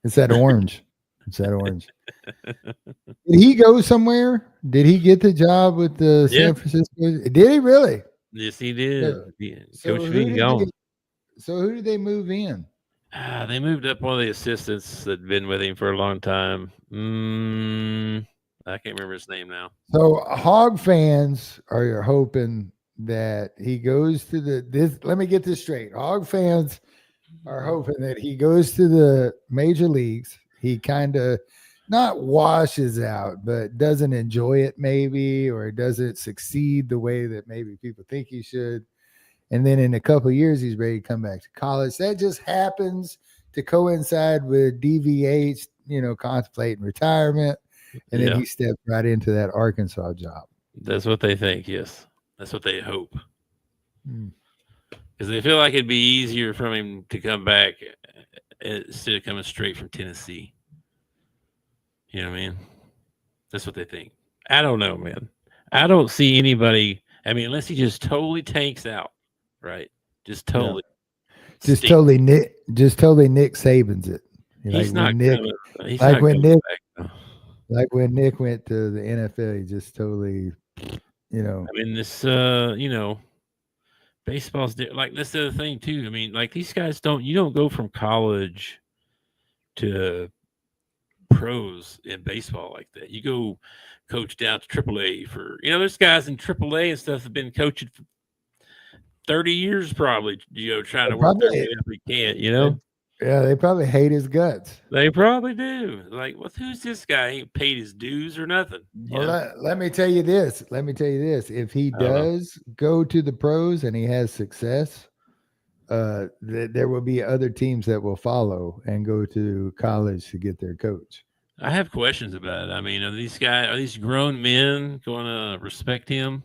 It's that orange. Did he go somewhere? Did he get the job with the San Francisco? Did he really? Yes, he did. So Coach V gone. So who did they move in? They moved up one of the assistants that'd been with him for a long time. I can't remember his name now. So Hog fans are hoping that he goes to this. Let me get this straight. Hog fans are hoping that he goes to the major leagues. He kind of not washes out, but doesn't enjoy it maybe, or doesn't succeed the way that maybe people think he should. And then in a couple of years, he's ready to come back to college. That just happens to coincide with DVH, contemplating retirement. And then he stepped right into that Arkansas job. That's what they think, yes. That's what they hope. Because they feel like it'd be easier for him to come back instead of coming straight from Tennessee. You know what I mean? That's what they think. I don't know, man. I don't see anybody. I mean, unless he just totally tanks out, right? Just totally. Just totally Nick Saban's it. He's like not when Nick. Like when Nick went to the NFL, he just totally, I mean, this, baseball's like that's the other thing too. I mean, like these guys you don't go from college to pros in baseball like that. You go coach down to AAA for, there's guys in AAA and stuff have been coaching for 30 years probably, trying to work their way up they can't, Yeah, they probably hate his guts. They probably do. Like, who's this guy? He ain't paid his dues or nothing. Well, let me tell you this. If he does go to the pros and he has success, there will be other teams that will follow and go to college to get their coach. I have questions about it. I mean, are these grown men going to respect him?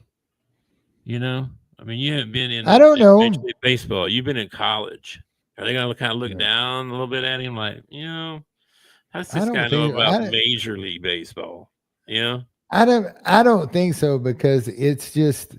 I mean, you haven't been in I don't know. Baseball. You've been in college. Are they going to kind of look down a little bit at him like, how's this guy know about Major League Baseball? I don't think so, because it's just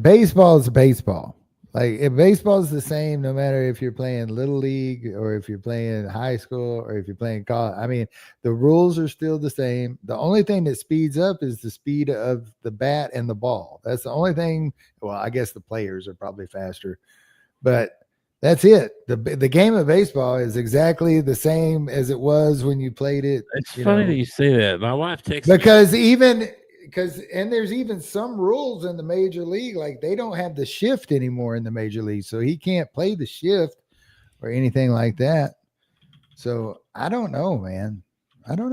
baseball is baseball. Like if baseball is the same, no matter if you're playing little league or if you're playing high school or if you're playing college. I mean, the rules are still the same. The only thing that speeds up is the speed of the bat and the ball. That's the only thing. Well, I guess the players are probably faster, but that's it. The game of baseball is exactly the same as it was when you played it. It's funny that you say that. My wife texted me. And there's even some rules in the major league, like they don't have the shift anymore in the major league, so he can't play the shift or anything like that. So I don't know, man. I don't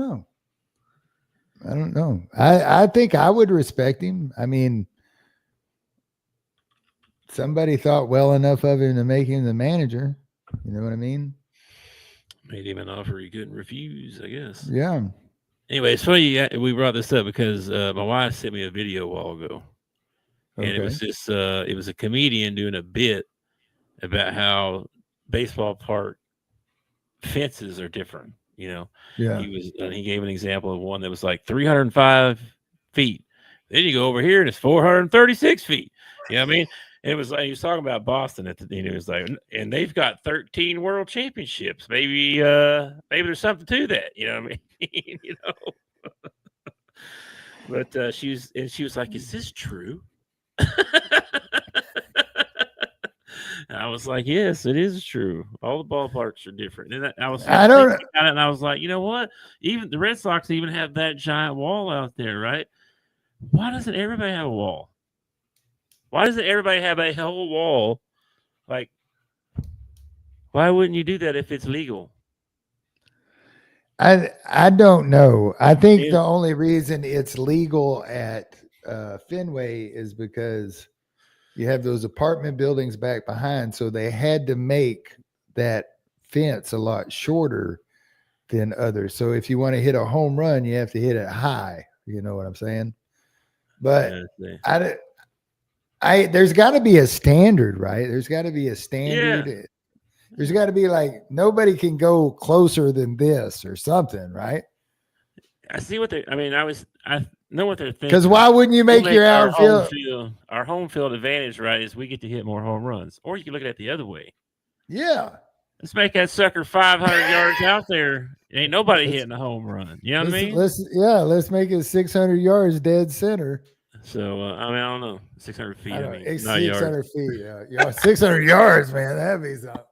know. I think I would respect him. I mean, somebody thought well enough of him to make him the manager. You know what I mean? Made him an offer he couldn't refuse, I guess. Yeah. Anyway, it's funny we brought this up because my wife sent me a video a while ago. And it was it was a comedian doing a bit about how baseball park fences are different, Yeah. He gave an example of one that was like 305 feet. Then you go over here and it's 436 feet. You know what I mean? It was like he was talking about Boston at the end. It was like, and they've got 13 world championships. Maybe there's something to that. You know what I mean? But she was like, "Is this true?" I was like, "Yes, it is true. All the ballparks are different." And I was thinking about it, and I was like, you know what? Even the Red Sox even have that giant wall out there, right? Why doesn't everybody have a wall? Why doesn't everybody have a whole wall? Like, why wouldn't you do that if it's legal? I don't know. I think the only reason it's legal at Fenway is because you have those apartment buildings back behind, so they had to make that fence a lot shorter than others. So if you want to hit a home run, you have to hit it high. You know what I'm saying? But There's got to be a standard, right? There's got to be a standard. Yeah. There's got to be like nobody can go closer than this or something, right? I see what I know what they're thinking. Because why wouldn't you make your outfield? Our home field advantage, right, is we get to hit more home runs. Or you can look at it the other way. Yeah. Let's make that sucker 500 yards out there. Ain't nobody hitting a home run. You know what I mean? Let's make it 600 yards dead center. So, I don't know. 600 feet. It's not 600 yards. feet. 600 yards, man. That'd be something.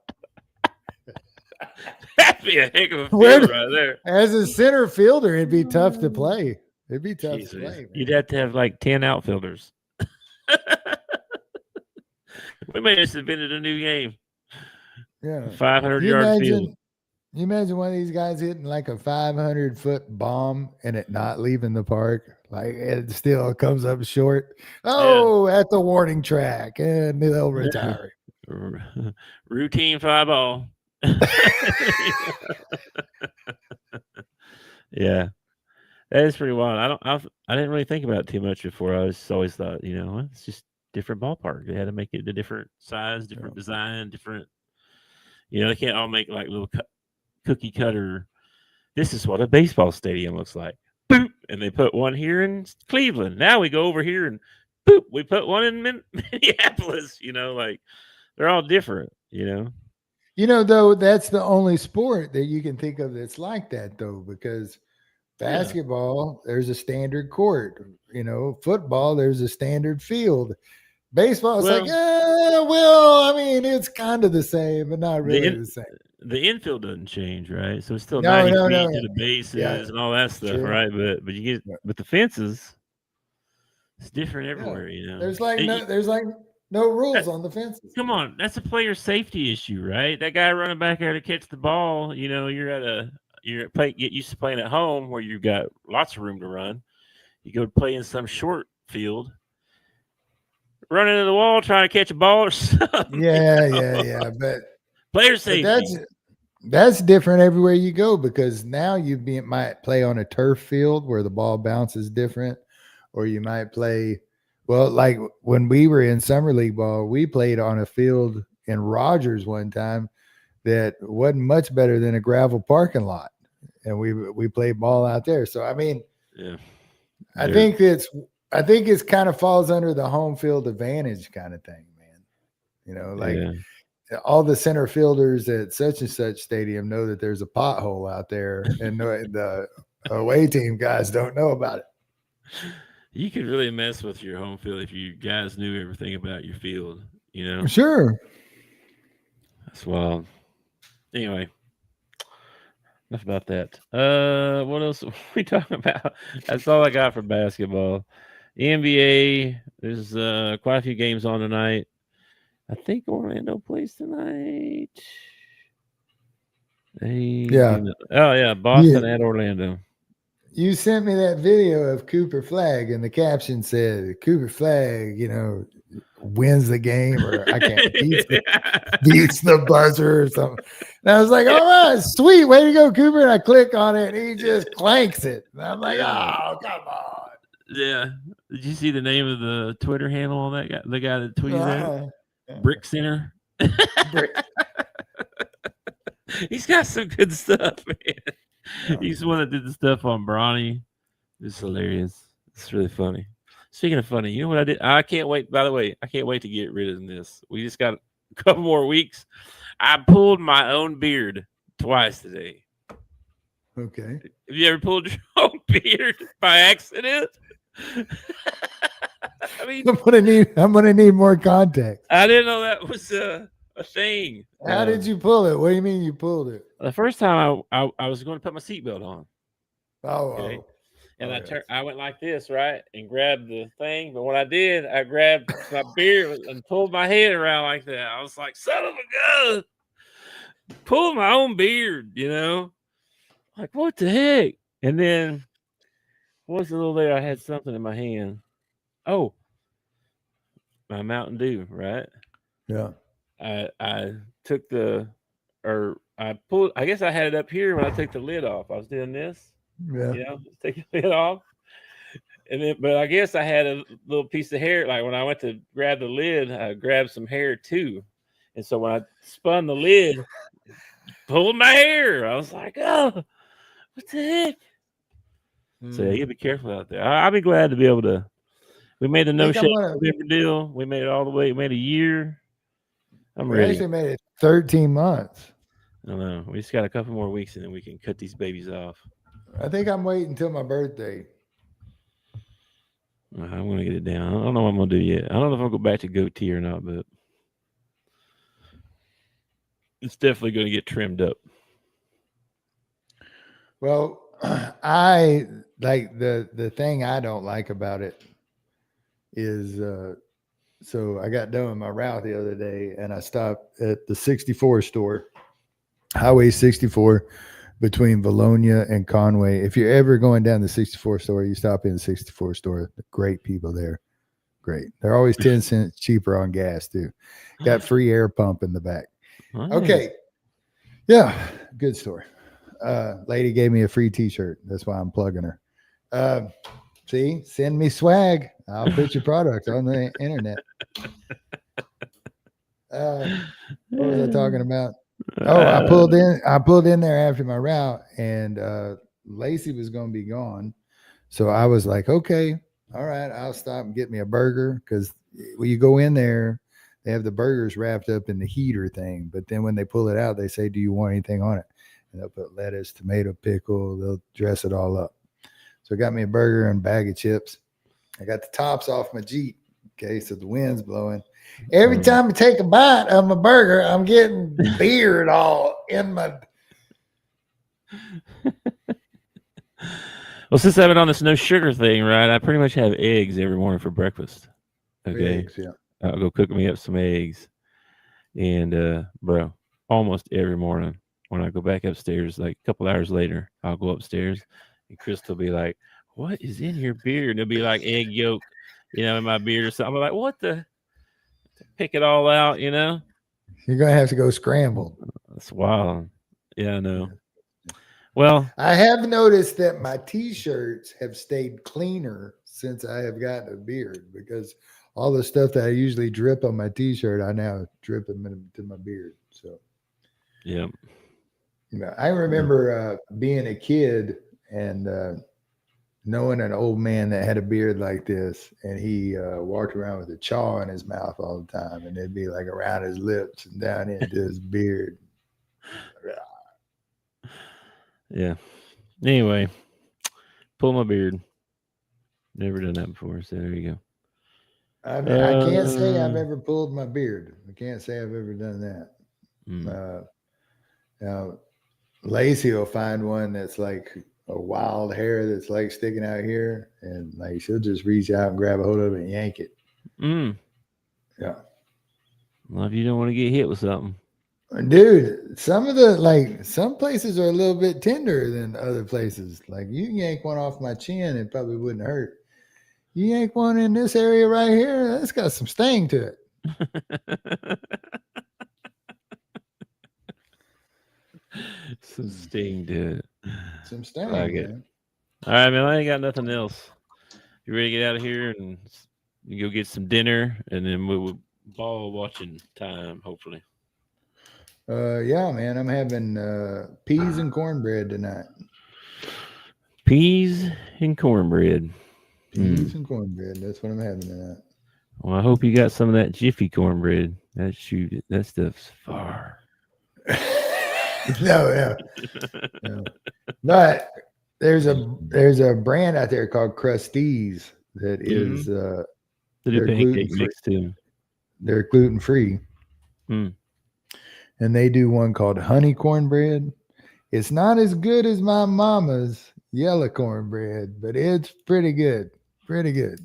That'd be a heck of a field right there. As a center fielder, it'd be tough to play. It'd be tough to play. Man. You'd have to have like 10 outfielders. We may have invented a new game. Yeah. 500-yard field. You imagine one of these guys hitting like a 500-foot bomb and it not leaving the park? Like it still comes up short. Oh, at the warning track, and they'll retire. Routine fly ball. Yeah, that is pretty wild. I didn't really think about it too much before. I always thought, it's just different ballpark. They had to make it a different size, different design, different. They can't all make like little cookie cutter. This is what a baseball stadium looks like. Boop, and they put one here in Cleveland. Now we go over here and boop, we put one in Minneapolis. Like they're all different. Though that's the only sport that you can think of that's like that, though, because basketball, there's a standard court. Football, there's a standard field. Baseball, it's it's kind of the same, but not really the same. The infield doesn't change, right? So it's still 90 feet to the bases and all that stuff, right? But you get with the fences, it's different everywhere. There's no rules on the fences. Come on, that's a player safety issue, right? That guy running back there to catch the ball, you're get used to playing at home where you've got lots of room to run. You go play in some short field, run into the wall trying to catch a ball or something. Yeah. But player safety. But that's different everywhere you go, because now you might play on a turf field where the ball bounces different, or you might play. Well, like when we were in summer league ball, we played on a field in Rogers one time that wasn't much better than a gravel parking lot, and we played ball out there. So I think it's kind of falls under the home field advantage kind of thing, man. All the center fielders at such and such stadium know that there's a pothole out there, and the away team guys don't know about it. You could really mess with your home field if you guys knew everything about your field, Sure. That's wild. Anyway, enough about that. What else are we talking about? That's all I got for basketball. The NBA, there's quite a few games on tonight. I think Orlando plays tonight. Boston at Orlando. You sent me that video of Cooper Flagg, and the caption said, Cooper Flagg, wins the game, or I can't beats the buzzer or something. And I was like, all right, sweet, way to go, Cooper. And I click on it, and he just clanks it. And I'm like, oh, come on. Yeah. Did you see the name of the Twitter handle on that guy? The guy that tweeted that? Brick Center. He's got some good stuff, man. He's the one that did the stuff on Bronny. It's hilarious. It's really funny. Speaking of funny, you know what I did? I can't wait. By the way, I can't wait to get rid of this. We just got a couple more weeks. I pulled my own beard twice today. Okay. Have you ever pulled your own beard by accident? I mean, I'm gonna need more context. I didn't know that was a thing. How did you pull it? What do you mean you pulled it? The first time I was going to put my seatbelt on. Okay. And I went like this, right, and grabbed the thing. But what I did, I grabbed my beard and pulled my head around like that. I was like, son of a gun. Pulled my own beard, Like, what the heck? And then, once a little later, I had something in my hand. Oh, my Mountain Dew, right? Yeah. I took I pulled, I guess I had it up here when I took the lid off. I was doing this. Yeah. Take the lid off. And then, but I guess I had a little piece of hair. Like when I went to grab the lid, I grabbed some hair too. And so when I spun the lid, pulled my hair. I was like, oh, what the heck? So yeah, you be careful out there. I'll be glad to be able to. We made the no shave November deal. We made it all the way. We made a year. I'm ready. We actually made it 13 months. I don't know. We just got a couple more weeks and then we can cut these babies off. I think I'm waiting until my birthday. I'm gonna get it down. I don't know what I'm gonna do yet. I don't know if I'll go back to goatee or not, but it's definitely gonna get trimmed up. Well, I like the thing I don't like about it is so I got done with my route the other day and I stopped at the 64 store, Highway 64 between Valonia and Conway. If you're ever going down the 64 store, you stop in the 64 store. Great people there. Great. They're always 10 cents cheaper on gas too. Got free air pump in the back. Nice. Okay. Yeah. Good store. Lady gave me a free t-shirt. That's why I'm plugging her. See, send me swag. I'll put your product on the internet. What was I talking about? Oh, I pulled in there after my route and Lacey was going to be gone. So I was like, okay, all right, I'll stop and get me a burger. Cause when you go in there, they have the burgers wrapped up in the heater thing. But then when they pull it out, they say, do you want anything on it? And they'll put lettuce, tomato, pickle. They'll dress it all up. So I got me a burger and a bag of chips. I got the tops off my Jeep. Okay. So the wind's blowing. Every time I take a bite of my burger, I'm getting beard all in my. Well, since I've been on this no sugar thing, right? I pretty much have eggs every morning for breakfast. Okay. Eggs, yeah. I'll go cook me up some eggs. And bro, almost every morning when I go back upstairs, like a couple hours later, I'll go upstairs and Crystal will be like, what is in your beard? And it'll be like egg yolk, in my beard or something. I'm like, what the? Pick it all out, You're going to have to go scramble. That's wild. Yeah, I know. Well, I have noticed that my t-shirts have stayed cleaner since I have gotten a beard because all the stuff that I usually drip on my t-shirt, I now drip them into my beard. So, yeah. I remember being a kid and knowing an old man that had a beard like this, and he walked around with a chaw in his mouth all the time, and it'd be like around his lips and down into his beard. Yeah. Anyway, pull my beard. Never done that before, so there you go. I can't say I've ever pulled my beard. I can't say I've ever done that. Now, Lacey will find one that's like a wild hair that's like sticking out here, and like she'll just reach out and grab a hold of it and yank it. Yeah. Well, if you don't want to get hit with something, dude, some places are a little bit tender than other places. Like you yank one off my chin, it probably wouldn't hurt. You yank one in this area right here, that's got some sting to it. Some sting to it. Some sting. Like it. All right, man. I ain't got nothing else. You ready to get out of here and you go get some dinner, and then we'll ball watching time, hopefully. Yeah, man. I'm having peas and cornbread tonight. Peas and cornbread. Peas and cornbread. That's what I'm having tonight. Well, I hope you got some of that Jiffy cornbread. That stuff's far. No. But there's a brand out there called Krusteaz that is they do pancake mix too. They're gluten free. And they do one called honey cornbread. It's not as good as my mama's yellow cornbread, but it's pretty good. Pretty good.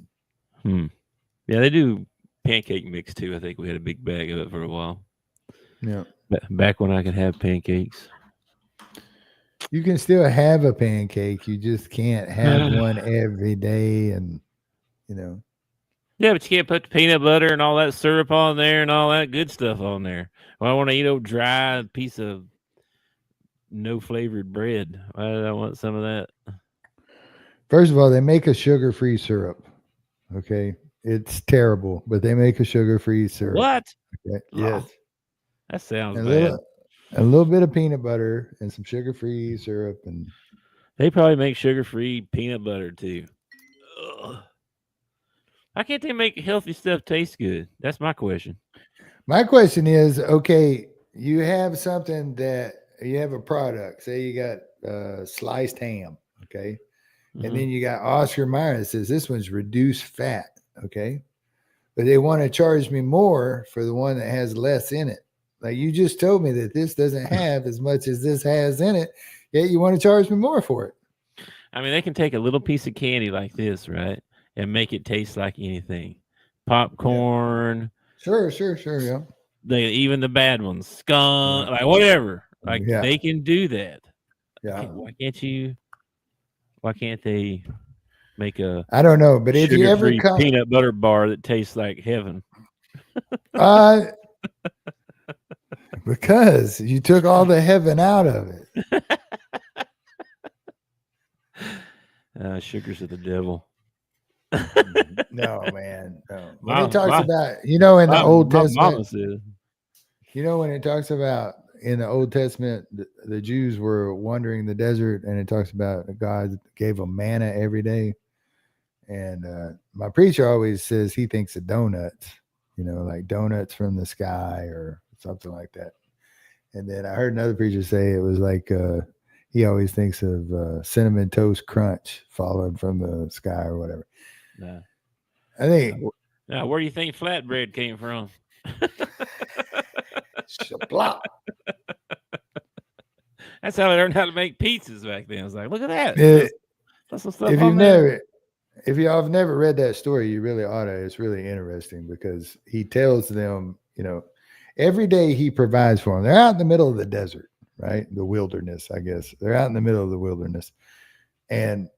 Yeah, they do pancake mix too. I think we had a big bag of it for a while. Yeah. Back when I could have pancakes. You can still have a pancake. You just can't have one every day. And, Yeah, but you can't put the peanut butter and all that syrup on there and all that good stuff on there. Well, I want to eat a dry piece of no flavored bread. Why did I want some of that? First of all, they make a sugar-free syrup. Okay, it's terrible, but they make a sugar-free syrup. What? Okay? Yes, That sounds a bad. little bit of peanut butter and some sugar-free syrup, and They probably make sugar-free peanut butter too. Ugh. Why can't they make healthy stuff taste good? That's my question. my question is, okay, you have something that you have a product. Say you got sliced ham, okay, Mhm. and then you got Oscar Mayer that says this one's reduced fat, okay, but they want to charge me more for the one that has less in it. Like you just told me that this doesn't have as much as this has in it, yet you want to charge me more for it. I mean, they can take a little piece of candy like this, right, and make it taste like anything. Popcorn, Sure, yeah. even the bad ones, skunk, like whatever. Like Yeah. they can do that. Yeah. Why can't they make a I don't know, but if you ever sugar-free come, peanut butter bar that tastes like heaven? because you took all the heaven out of it. Sugars of the devil. No, man. No. When My- it talks my- about, in the Old My Testament, mama said, when it talks about in the Old Testament, the Jews were wandering the desert, and it talks about God gave them manna every day. And my preacher always says he thinks of donuts, like donuts from the sky or something like that. And then I heard another preacher say it was like he always thinks of Cinnamon Toast Crunch falling from the sky or whatever. nah. I think Now, where do you think flatbread came from? Shabla. That's how they learned how to make pizzas back then. I was like, look at that. That's some stuff If on there. if y'all have never read that story, you really ought to. It's really interesting because he tells them, every day he provides for them. They're out in the middle of the desert, right? The wilderness, I guess. They're out in the middle of the wilderness. And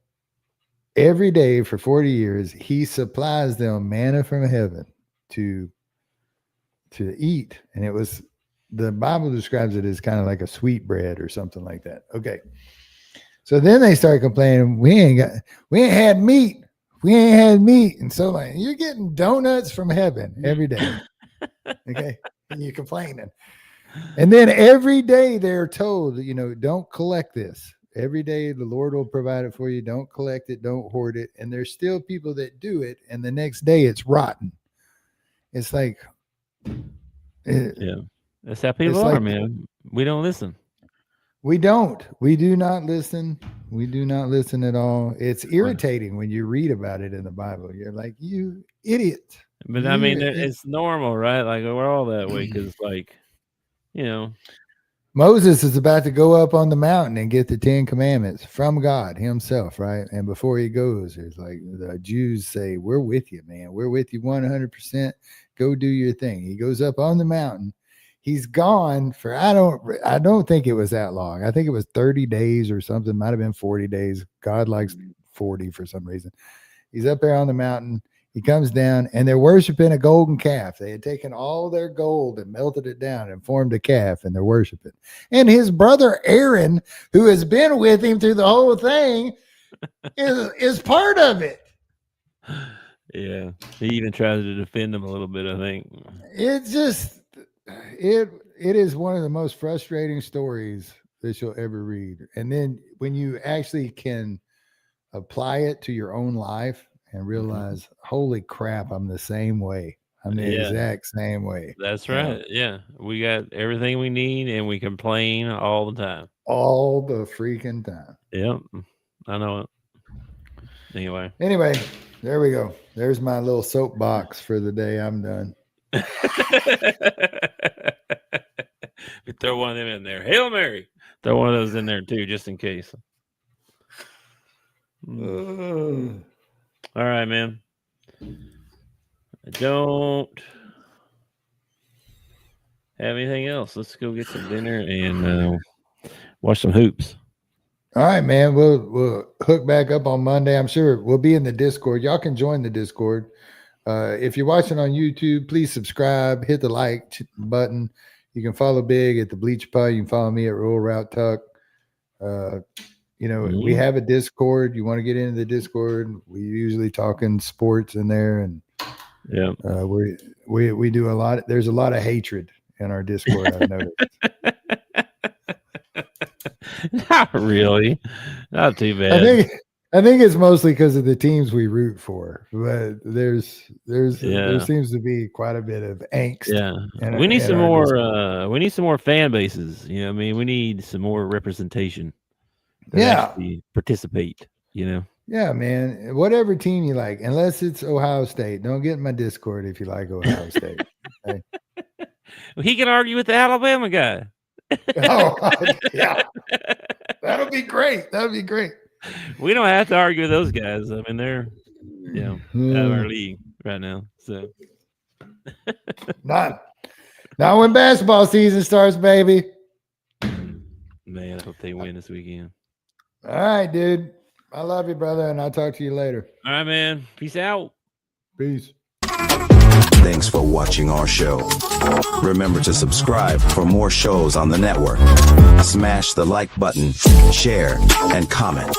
every day for 40 years, he supplies them manna from heaven to eat. And it was, the Bible describes it as kind of like a sweet bread or something like that. Okay. So then they start complaining, we ain't had meat. We ain't had meat. And so like, you're getting donuts from heaven every day. Okay. And you're complaining. And then every day they're told, don't collect this. Every day the Lord will provide it for you. Don't collect it. Don't hoard it. And there's still people that do it. And the next day it's rotten. It's like, Yeah. That's how people are, man. We don't listen. We don't. We do not listen. We do not listen at all. It's irritating when you read about it in the Bible. You're like, you idiot. But I mean, it's normal, right? Like we're all that way because, like, Moses is about to go up on the mountain and get the 10 Commandments from God himself, right? And before he goes, there's like the Jews say, we're with you, man. We're with you 100%. Go do your thing. He goes up on the mountain. He's gone for, I don't think it was that long. I think it was 30 days or something. Might have been 40 days. God likes 40 for some reason. He's up there on the mountain. He comes down and they're worshiping a golden calf. They had taken all their gold and melted it down and formed a calf, and they're worshiping. And his brother Aaron, who has been with him through the whole thing, is part of it. Yeah. He even tries to defend him a little bit, I think. It's just, it is one of the most frustrating stories that you'll ever read. And then when you actually can apply it to your own life and realize, holy crap, I'm the same way. I'm the exact same way. That's right. Yeah. We got everything we need and we complain all the time. All the freaking time. Yep. I know it. Anyway, there we go. There's my little soapbox for the day. I'm done. We throw one of them in there. Hail Mary. Throw one of those in there too, just in case. All right, man. I don't have anything else. Let's go get some dinner and watch some hoops. All right, man. We'll hook back up on Monday. I'm sure we'll be in the Discord. Y'all can join the Discord. If you're watching on YouTube, please subscribe. Hit the like button. You can follow Big at the Bleachers Podcast. You can follow me at Rural Route Tuck. You know, we have a Discord. You want to get into the Discord? We usually talking sports in there, and we do a lot. There's a lot of hatred in our Discord. I've noticed. Not really. Not too bad. I think it's mostly because of the teams we root for, but there seems to be quite a bit of angst. Yeah, we need some more. We need some more fan bases. You know, what I mean, we need some more representation. Actually participate. You know. Yeah, man. Whatever team you like, unless it's Ohio State. Don't get in my Discord if you like Ohio State. Okay? Well, he can argue with the Alabama guy. Yeah, that'll be great. That'll be great. We don't have to argue with those guys. I mean, they're out of our league right now. So not when basketball season starts, baby. Man, I hope they win this weekend. All right, dude. I love you, brother, and I'll talk to you later. All right, man. Peace out. Peace. Thanks for watching our show. Remember to subscribe for more shows on the network. Smash the like button, share, and comment.